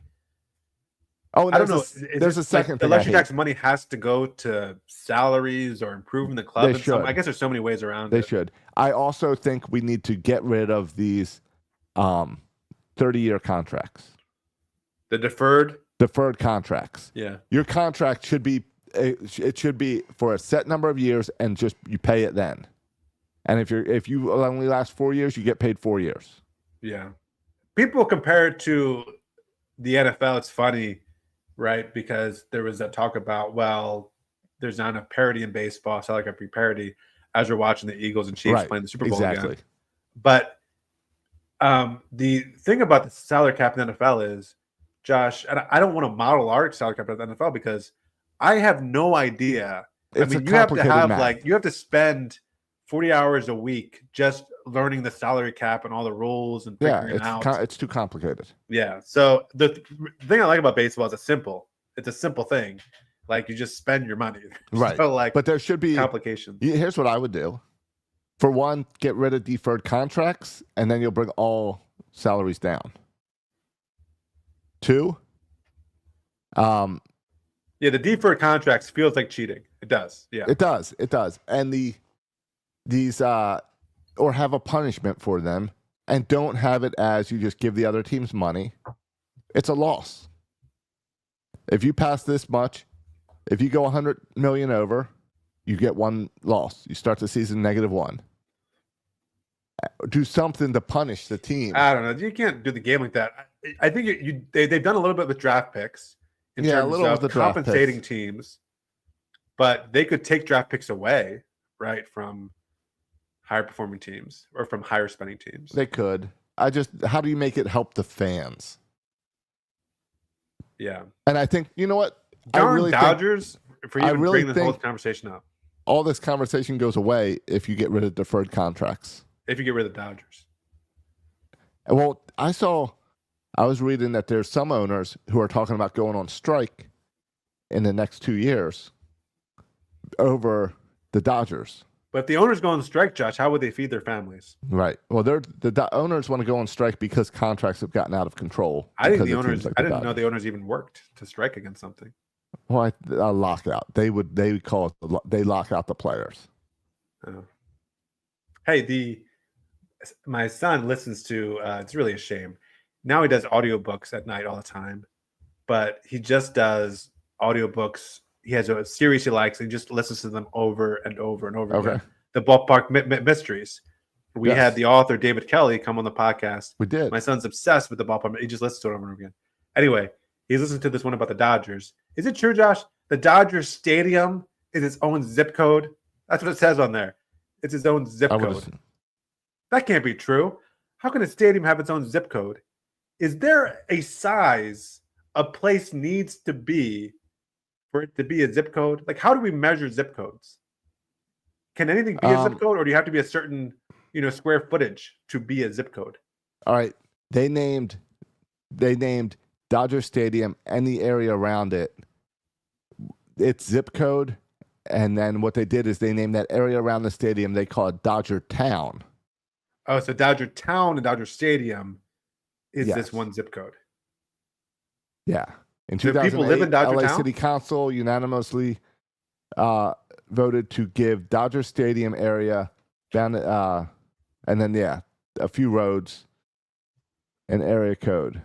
Oh, I don't know. There's a second thing. The luxury tax money has to go to salaries or improving the club. I guess there's so many ways around it. They should. I also think we need to get rid of these 30-year contracts. The deferred contracts. Yeah. Your contract should be for a set number of years, and just you pay it then. And if you only last 4 years, you get paid 4 years. Yeah. People compare it to the NFL. It's funny, right? Because there was that talk about, well, there's not enough parity in baseball, so like a parity as you're watching the Eagles and Chiefs playing the Super Bowl again. But the thing about the salary cap in the NFL is, Josh, and I don't want to model our salary cap in the NFL because I have no idea. You have to have you have to spend 40 hours a week just learning the salary cap and all the rules and figuring it out. It's too complicated. Yeah. So the thing I like about baseball is it's a simple thing. Like you just spend your money. Right. So but there should be complications. Here's what I would do. For one, get rid of deferred contracts, and then you'll bring all salaries down. 2, the deferred contracts feels like cheating. It does. Yeah. It does. And these or have a punishment for them, and don't have it as you just give the other teams money. It's a loss. If you pass this much, if you go 100 million over, you get one loss. You start the season -1. Do something to punish the team. I don't know. You can't do the game like that. I think they've done a little bit with draft picks in terms of compensating teams, but they could take draft picks away, right, from higher performing teams or from higher spending teams. They could. How do you make it help the fans? Yeah. And I think, you know what? Dodgers, for you bringing this whole conversation up. All this conversation goes away if you get rid of deferred contracts. If you get rid of the Dodgers. Well, I was reading that there's some owners who are talking about going on strike in the next 2 years over the Dodgers. But if the owners go on strike, Josh, how would they feed their families? Right. Well, the owners want to go on strike because contracts have gotten out of control. I think the owners. I didn't know the owners even worked to strike against something. Well, a lockout. They lock out the players. Oh. Hey, my son listens to. It's really a shame. Now he does audiobooks at night all the time, but he just does audiobooks. He has a series he likes, and he just listens to them over and over and over again. The Ballpark Mysteries. We had the author, David Kelly, come on the podcast. We did. My son's obsessed with the Ballpark. He just listens to it over and over again. Anyway, he's listening to this one about the Dodgers. Is it true, Josh? The Dodgers Stadium is its own zip code? That's what it says on there. It's its own zip code. That can't be true. How can a stadium have its own zip code? Is there a size a place needs to be for it to be a zip code? Like, how do we measure zip codes? Can anything be a zip code, or do you have to be a certain, square footage to be a zip code? All right. They named Dodger Stadium and the area around it its zip code, and then what they did is they named that area around the stadium, they call it Dodger Town. Oh, so Dodger Town and Dodger Stadium is this one zip code. Yeah. In so 2008, people live in Dodger LA Town? City Council unanimously voted to give Dodger Stadium area down, and then a few roads, an area code,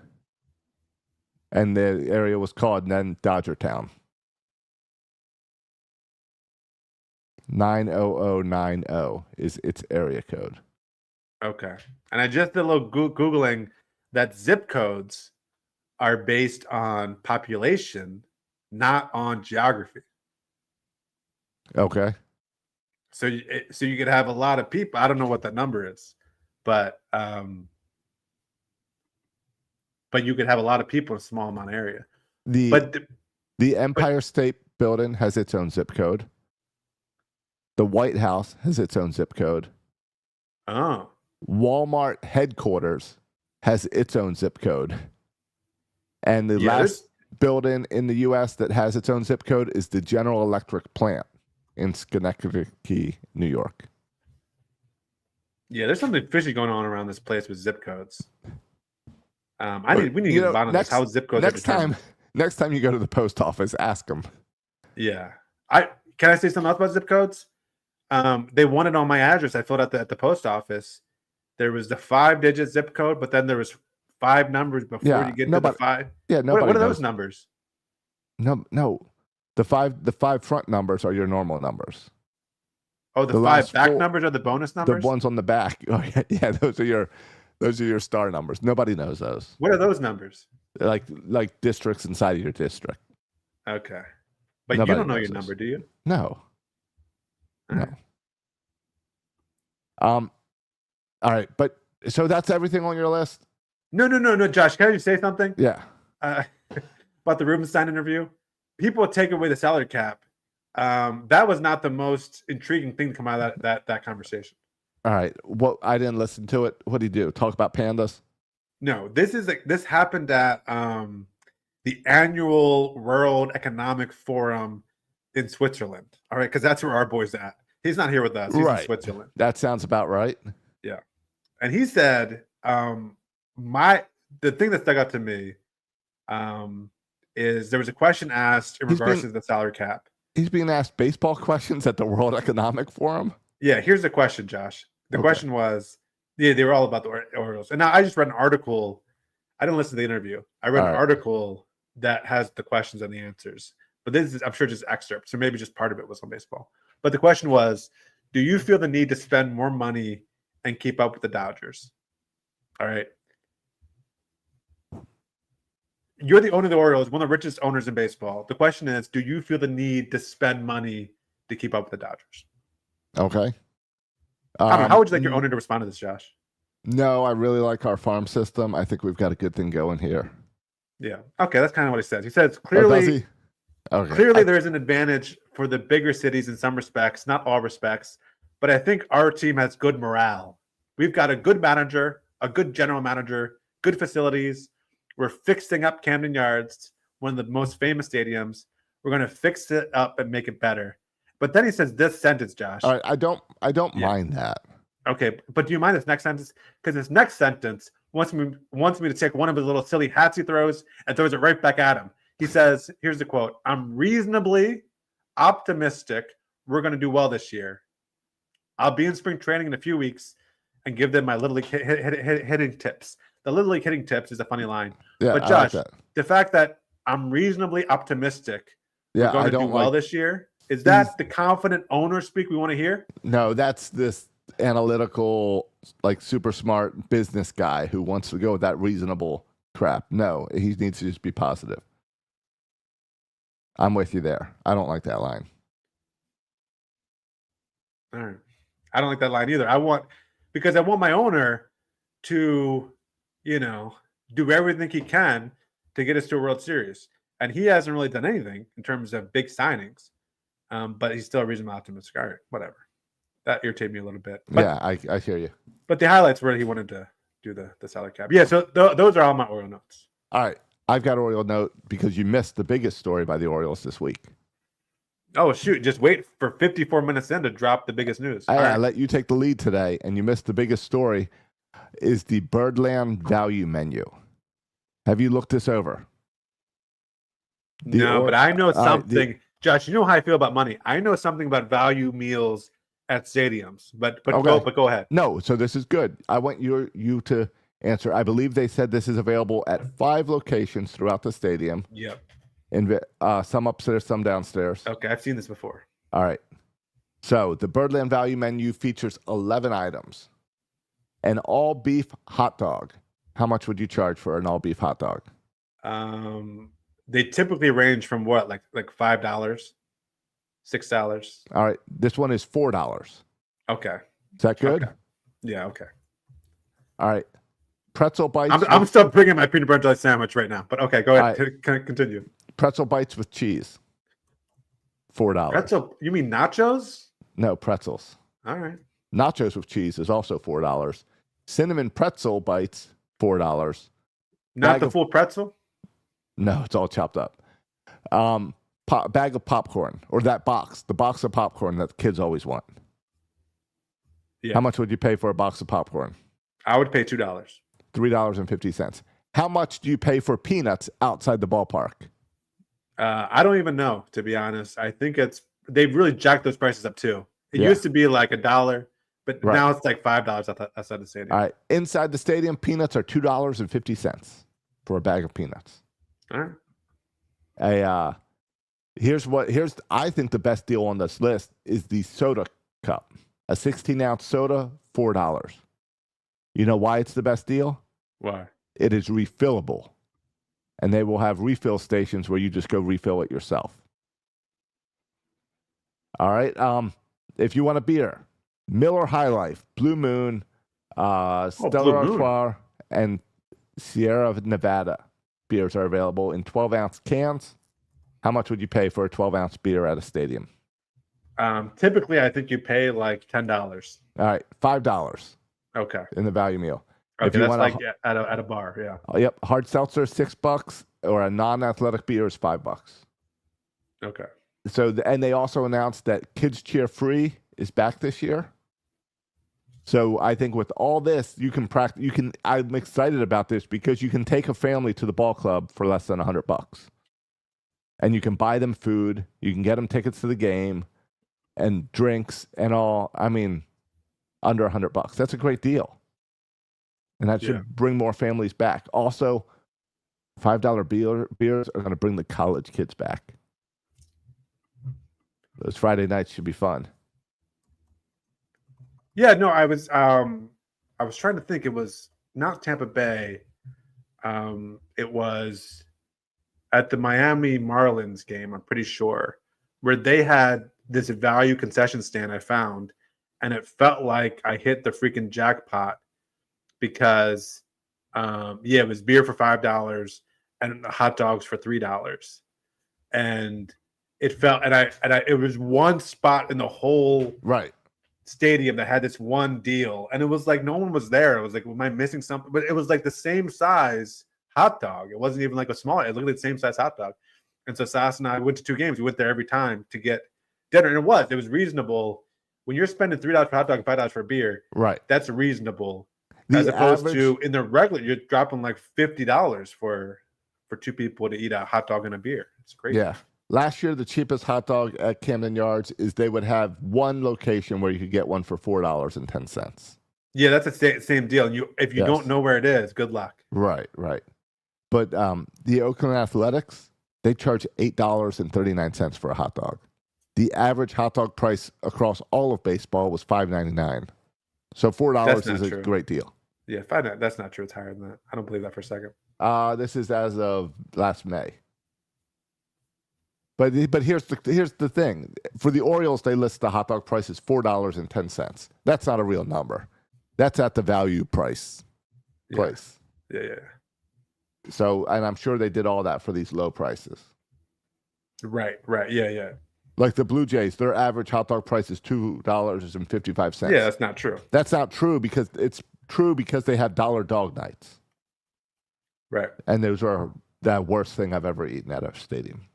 and the area was called then Dodger Town. 90090 is its area code. Okay. And I just did a little Googling that zip codes are based on population, not on geography. Okay. So you could have a lot of people. I don't know what that number is, but you could have a lot of people in a small amount of area. The Empire State Building has its own zip code. The White House has its own zip code. Oh. Walmart headquarters has its own zip code. And the last building in the U.S. that has its own zip code is the General Electric plant in Schenectady, New York. Yeah, there's something fishy going on around this place with zip codes. We need to get on this. How zip codes next time you go to the post office, ask them. Yeah. Can I say something else about zip codes? They wanted on my address. I filled out at the post office. There was the 5-digit zip code, but then there was 5 numbers before you get to the 5. Yeah, what are those numbers? No. The five front numbers are your normal numbers. Oh, the 5 back numbers are the bonus numbers? The ones on the back. Oh, yeah, those are your star numbers. Nobody knows those. What are those numbers? Like districts inside of your district. Okay. But you don't know your number, do you? No. No. All right, but so that's everything on your list? No, Josh, can I just say something? Yeah. About the Rubenstein interview. People take away the salary cap. That was not the most intriguing thing to come out of that conversation. All right. Well, I didn't listen to it. What did he do? Talk about pandas? No, this happened at the annual World Economic Forum in Switzerland. All right, because that's where our boy's at. He's not here with us. He's in Switzerland. That sounds about right. Yeah. And he said, the thing that stuck out to me is there was a question asked in regards to the salary cap. He's being asked baseball questions at the World Economic Forum? Yeah, here's the question, Josh. The question was, they were all about the Orioles. And now I just read an article. I didn't listen to the interview. I read an article that has the questions and the answers. But this is, I'm sure, just excerpts. So maybe just part of it was on baseball. But the question was, do you feel the need to spend more money and keep up with the Dodgers? All right. You're the owner of the Orioles, one of the richest owners in baseball. The question is, do you feel the need to spend money to keep up with the Dodgers? Okay. How would you like your owner to respond to this, Josh? No, I really like our farm system. I think we've got a good thing going here. Yeah. Okay, that's kind of what he says. He says clearly, there is an advantage for the bigger cities in some respects, not all respects, but I think our team has good morale. We've got a good manager, a good general manager, good facilities. We're fixing up Camden Yards, one of the most famous stadiums. We're going to fix it up and make it better. But then he says this sentence, Josh. All right, I don't mind that. Okay, but do you mind this next sentence? Because this next sentence wants me to take one of his little silly hats he throws and throws it right back at him. He says, here's the quote, "I'm reasonably optimistic we're going to do well this year. I'll be in spring training in a few weeks and give them my Little League hitting tips." The Little League hitting tips is a funny line. Yeah, but Josh, the fact that I'm reasonably optimistic we're going to do well this year, is that the confident owner speak we want to hear? No, that's this analytical, like super smart business guy who wants to go with that reasonable crap. No, he needs to just be positive. I'm with you there. I don't like that line. All right. I don't like that line either. I want my owner to, do everything he can to get us to a World Series. And he hasn't really done anything in terms of big signings. But he's still a reasonable optimistic. All right, whatever. That irritated me a little bit. But, yeah, I hear you. But the highlights were he wanted to do the salary cap. Yeah, so those are all my Oriole notes. All right. I've got Oriole note because you missed the biggest story by the Orioles this week. Oh, shoot. Just wait for 54 minutes in to drop the biggest news. I let you take the lead today, and you missed the biggest story is the Birdland value menu. Have you looked this over? But I know something. Josh, you know how I feel about money. I know something about value meals at stadiums, but go ahead. No, so this is good. I want you to answer. I believe they said this is available at 5 locations throughout the stadium. Yep. And some upstairs, some downstairs. Okay, I've seen this before. All right. So the Birdland value menu features 11 items. An all-beef hot dog. How much would you charge for an all-beef hot dog? They typically range from what, like $5, $6. All right, this one is $4. Okay, is that good? Okay. Yeah, okay. All right, pretzel bites. I'm still bringing my peanut butter jelly sandwich right now, but okay, go ahead. Right. Continue. Pretzel bites with cheese, $4. Pretzel? You mean nachos? No, pretzels. All right. Nachos with cheese is also $4. Cinnamon pretzel bites, $4. Not the full pretzel? No, it's all chopped up. Bag of popcorn, or the box of popcorn that kids always want. Yeah. How much would you pay for a box of popcorn? I would pay $2. $3.50. How much do you pay for peanuts outside the ballpark? I don't even know, to be honest. I think they've really jacked those prices up too. It used to be like $1, but now it's like $5 outside the stadium. All right, inside the stadium, peanuts are $2.50 for a bag of peanuts. All right. Here's I think the best deal on this list is the soda cup. A 16-ounce soda, $4. You know why it's the best deal? Why? It is refillable. And they will have refill stations where you just go refill it yourself. All right. If you want a beer, Miller High Life, Blue Moon, Stella Artois, and Sierra Nevada beers are available in 12-ounce cans. How much would you pay for a 12-ounce beer at a stadium? Typically, I think you pay like $10. All right, $5. Okay. In the value meal. Okay, if you that's like at a bar, yeah. Yep, hard seltzer $6, or a non-athletic beer is $5. Okay. So, and they also announced that Kids Cheer Free is back this year. So I think with all this, you can practice. I'm excited about this because you can take a family to the ball club for less than $100, and you can buy them food. You can get them tickets to the game, and drinks and all. I mean, under $100. That's a great deal. And that should bring more families back. Also, $5 beers are going to bring the college kids back. Those Friday nights should be fun. Yeah, no, I was trying to think. It was not Tampa Bay. It was at the Miami Marlins game, I'm pretty sure, where they had this value concession stand I found, and it felt like I hit the freaking jackpot. Because, it was beer for $5 and hot dogs for $3, and it felt it was one spot in the whole stadium that had this one deal, and it was like no one was there. It was like, am I missing something? But it was like the same size hot dog. It wasn't even like a small. It looked like the same size hot dog. And so Sass and I went to 2 games. We went there every time to get dinner, and it was reasonable when you're spending $3 for hot dog and $5 for beer. Right, that's reasonable. As opposed to in the regular, you're dropping like $50 for 2 people to eat a hot dog and a beer. It's crazy. Yeah. Last year, the cheapest hot dog at Camden Yards is they would have one location where you could get one for $4.10. Yeah, that's the same deal. If you don't know where it is, good luck. Right. But the Oakland Athletics, they charge $8.39 for a hot dog. The average hot dog price across all of baseball was $5.99. So $4 is a great deal. Yeah, $5. That's not true. It's higher than that. I don't believe that for a second. This is as of last May. But here's the thing. For the Orioles, they list the hot dog price as $4.10. That's not a real number. That's at the value price. Yeah. So, and I'm sure they did all that for these low prices. Right. Yeah. Like the Blue Jays, their average hot dog price is $2.55. Yeah, that's not true. That's not true because it's true because they have dollar dog nights. Right. And those are the worst thing I've ever eaten at a stadium.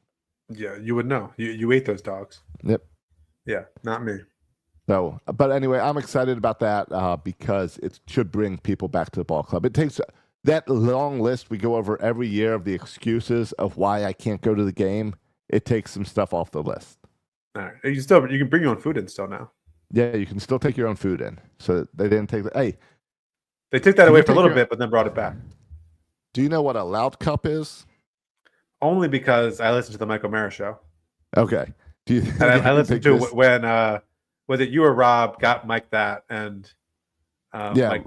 Yeah, you would know. You ate those dogs. Yep. Yeah, not me. So, but anyway, I'm excited about that because it should bring people back to the ball club. It takes that long list we go over every year of the excuses of why I can't go to the game. It takes some stuff off the list. All right. You can bring your own food in still now. Yeah, you can still take your own food in. So they didn't take that. Hey, they took that away for a little bit, but then brought it back. Do you know what a Loud Cup is? Only because I listened to the Michael Mara show. Okay. I listened to when was it you or Rob got Mike that and yeah,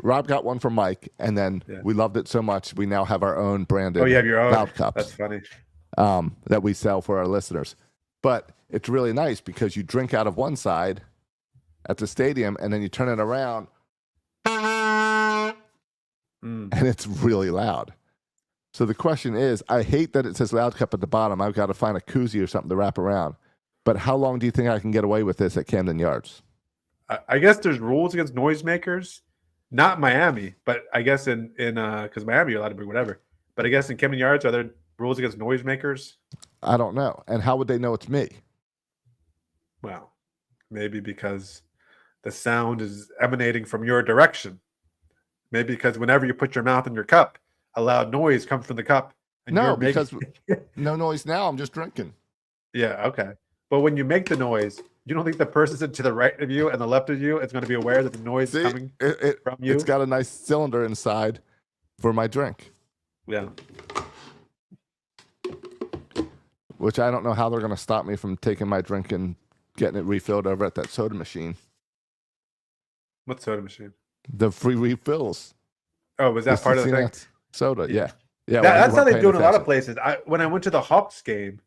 Rob got one from Mike, and then we loved it so much we now have our own branded. Oh, you have your own Loud Cups. That's funny. That we sell for our listeners. But it's really nice because you drink out of one side at the stadium, and then you turn it around, and it's really loud. So the question is, I hate that it says Loud Cup at the bottom. I've got to find a koozie or something to wrap around. But how long do you think I can get away with this at Camden Yards? I guess there's rules against noisemakers. Not Miami, but I guess in because Miami you're allowed to bring whatever. But I guess in Camden Yards, are there rules against noisemakers? I don't know. And how would they know it's me? Well, maybe because the sound is emanating from your direction. Maybe because whenever you put your mouth in your cup, a loud noise comes from the cup. And no, because no noise now. I'm just drinking. Yeah, okay. But when you make the noise, you don't think the person to the right of you and the left of you is going to be aware that the noise is coming from you? It's got a nice cylinder inside for my drink. Yeah. Which I don't know how they're going to stop me from taking my drink and getting it refilled over at that soda machine. What soda machine? The free refills. Oh, was that part of the thing? Soda, yeah. That's how they do it in a lot of places. When I went to the Hawks game,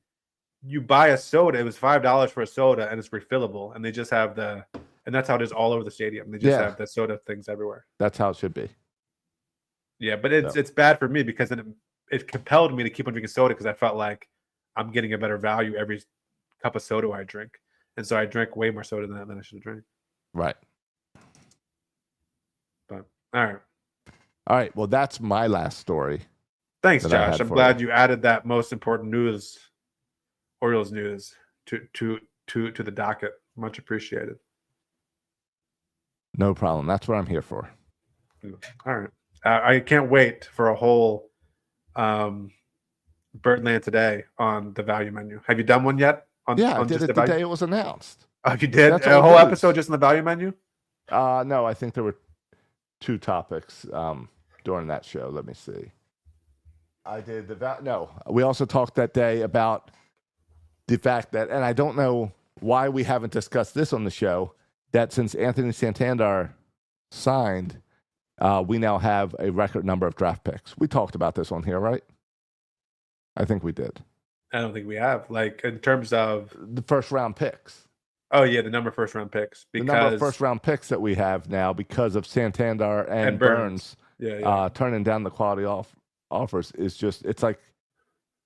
you buy a soda. It was $5 for a soda, and it's refillable. And they just have and that's how it is all over the stadium. They just have the soda things everywhere. That's how it should be. Yeah, but it's bad for me because it compelled me to keep on drinking soda because I felt like I'm getting a better value every cup of soda I drink. And so I drank way more soda than I should have drank. Right. But all right. Well, that's my last story. Thanks, Josh. I'm glad you added that most important news, Orioles news, to the docket. Much appreciated. No problem. That's what I'm here for. All right. I can't wait for a whole Birdland today on the value menu. Have you done one yet? I did it the day it was announced. Oh, you did? A whole episode just on the value menu? No, I think there were 2 topics during that show. Let me see. I did we also talked that day about the fact that, and I don't know why we haven't discussed this on the show, that since Anthony Santander signed, we now have a record number of draft picks. We talked about this on here, right? I think we did. I don't think we have. Like, in terms of the first round picks. Oh, yeah, the number of first round picks. The number of first round picks that we have now because of Santander and Burns turning down the quality offers is just, it's like,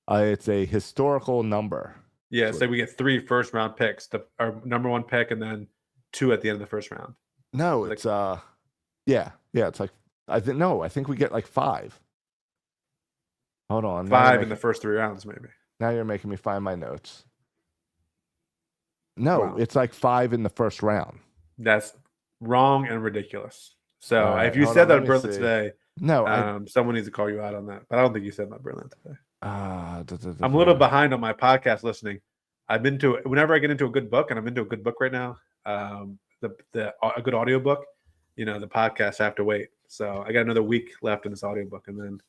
it's a historical number. Yeah, so we get 3 first round picks, our number 1 pick, and then 2 at the end of the first round. No, it's it's like I think we get like 5. Hold on, 5 in the first 3 rounds, maybe. Now you're making me find my notes. No, It's like 5 in the first round. That's wrong and ridiculous. So if you said that at Berlin today, someone needs to call you out on that. But I don't think you said that at Berlin today. I'm a little behind on my podcast listening. Whenever I get into a good book, and I'm into a good book right now, a good audiobook, the podcast have to wait. So I got another week left in this audiobook and then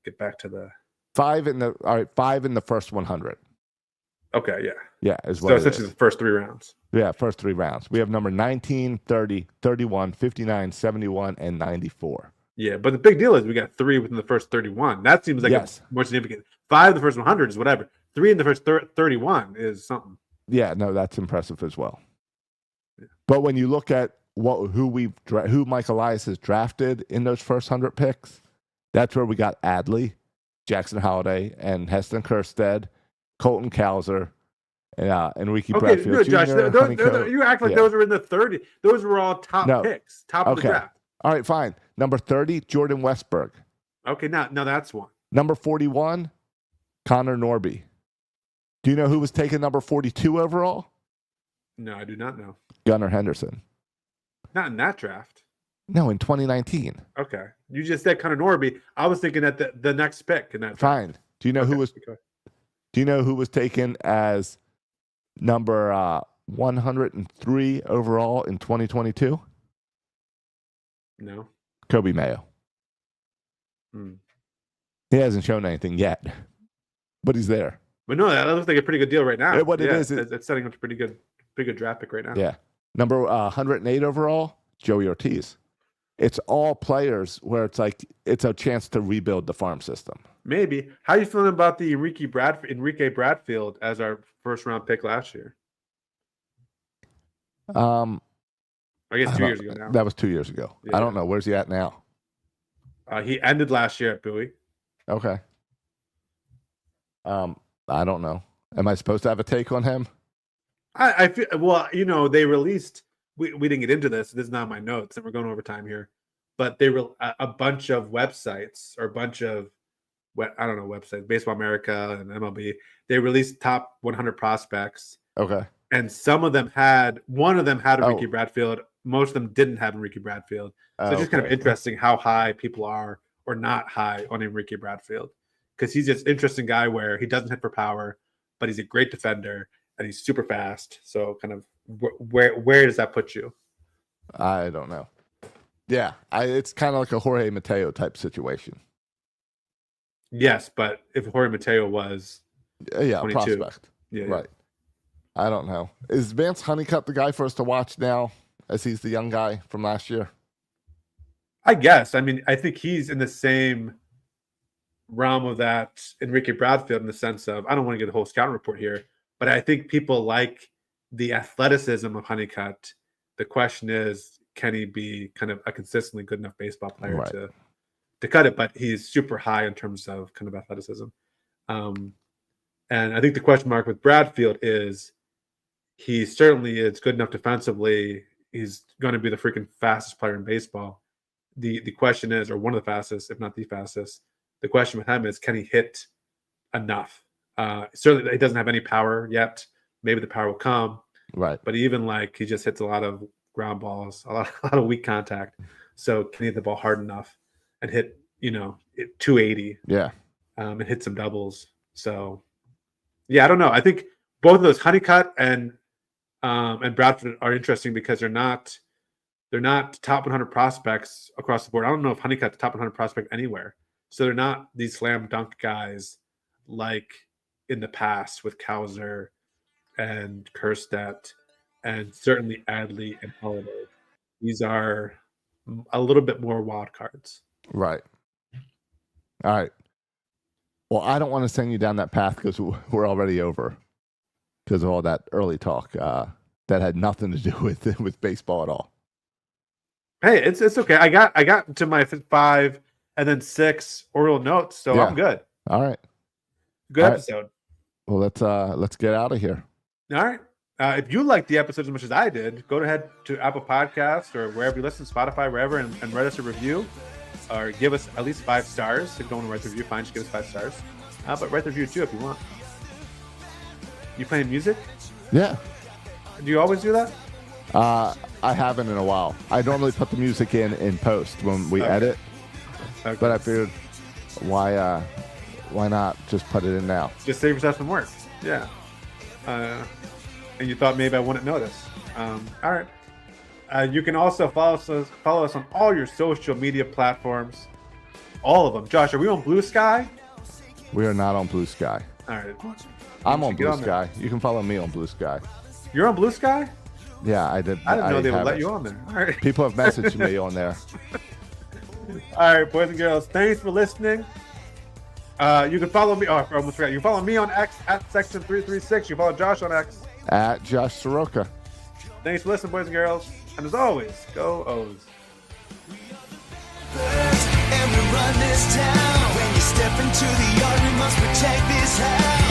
get back to the 5 in the first 100. Okay, yeah. Yeah, so essentially the first 3 rounds. Yeah, first 3 rounds. We have number 19, 30, 31, 59, 71, and 94. Yeah, but the big deal is we got 3 within the first 31. That seems like more significant. 5 in the first 100 is whatever. 3 in the first 31 is something. Yeah, no, that's impressive as well. Yeah. But when you look at who Mike Elias has drafted in those first 100 picks, that's where we got Adley, Jackson Holliday, and Heston Kjerstad, Colton Cowser, Enrique Bradfield Jr. Josh, you act like those were in the 30. Those were all top picks, top of the draft. All right, fine. Number 30, Jordan Westberg. Okay, now that's one. Number 41, Connor Norby. Do you know who was taken number 42 overall? No, I do not know. Gunnar Henderson. Not in that draft. No, in 2019. Okay. You just said Connor Norby. I was thinking at the next pick in that draft. Fine. Do you know who was taken as number 103 overall in 2022? No. Kobe Mayo. He hasn't shown anything yet, but he's there. But no, that looks like a pretty good deal right now. It's setting up a pretty good draft pick right now. Yeah. Number 108 overall, Joey Ortiz. it's all players where it's like it's a chance to rebuild the farm system. Maybe. How are you feeling about the Enrique Bradfield as our first round pick last year? I guess 2 years ago now. That was 2 years ago. Yeah. I don't know. Where's he at now? He ended last year at Bowie. Okay. I don't know. Am I supposed to have a take on him? I feel, well, they released, we didn't get into this. This is not my notes, and we're going over time here. But they were a bunch of websites or a bunch of, I don't know, websites, Baseball America and MLB. They released top 100 prospects. Okay. And one of them had Enrique Bradfield. Most of them didn't have Enrique Bradfield. So it's just kind of interesting how high people are or not high on Enrique Bradfield. Because he's just an interesting guy where he doesn't hit for power, but he's a great defender and he's super fast. So kind of where does that put you? I don't know. Yeah, it's kind of like a Jorge Mateo type situation. Yes, but if Jorge Mateo was 22, prospect. Yeah, right. I don't know. Is Vance Honeycutt the guy for us to watch now as he's the young guy from last year? I guess. I mean, I think he's in the same realm of that Enrique Bradfield in the sense of, I don't want to get a whole scouting report here, but I think people like the athleticism of Honeycutt. The question is, can he be kind of a consistently good enough baseball player to cut it? But he's super high in terms of kind of athleticism. And I think the question mark with Bradfield is he certainly is good enough defensively. He's going to be the freaking fastest player in baseball. The question is, or one of the fastest, if not the fastest, the question with him is, can he hit enough? Certainly he doesn't have any power yet. Maybe the power will come. Right. But even he just hits a lot of ground balls, a lot of weak contact. So can he hit the ball hard enough and hit, 280? Yeah. And hit some doubles. So, yeah, I don't know. I think both of those, Honeycutt and Bradford, are interesting because they're not top 100 prospects across the board. I don't know if Honeycutt's top 100 prospect anywhere. So they're not these slam dunk guys like in the past with Cowser and Kerstedt and certainly Adley and Holiday. These are a little bit more wild cards. Right. All right. Well, I don't want to send you down that path because we're already over because of all that early talk that had nothing to do with baseball at all. Hey, it's okay. I got to my 5 and then 6 oral notes, so I'm good. All right. Good episode. Well, let's get out of here. All right. If you like the episode as much as I did, go ahead to Apple Podcasts or wherever you listen, Spotify, wherever, and write us a review or give us at least 5 stars. If you don't want to write the review, fine, just give us 5 stars. But write the review too if you want. You playing music? Yeah. Do you always do that? I haven't in a while. I normally put the music in post when we edit. Okay. But I figured, why not just put it in now? Just save yourself some work. Yeah. And you thought maybe I wouldn't notice. All right. You can also follow us on all your social media platforms. All of them. Josh, are we on Blue Sky? We are not on Blue Sky. All right. I'm on Blue Sky. You can follow me on Blue Sky. You're on Blue Sky? Yeah, I did. I didn't know they would let you on there. All right. People have messaged me on there. All right, boys and girls, thanks for listening. You can follow me. Oh, I almost forgot. You can follow me on X at Section336. You follow Josh on X at Josh Soroka. Thanks for listening, boys and girls. And as always, go O's. And we run this town. When you step into the yard, we must protect this house.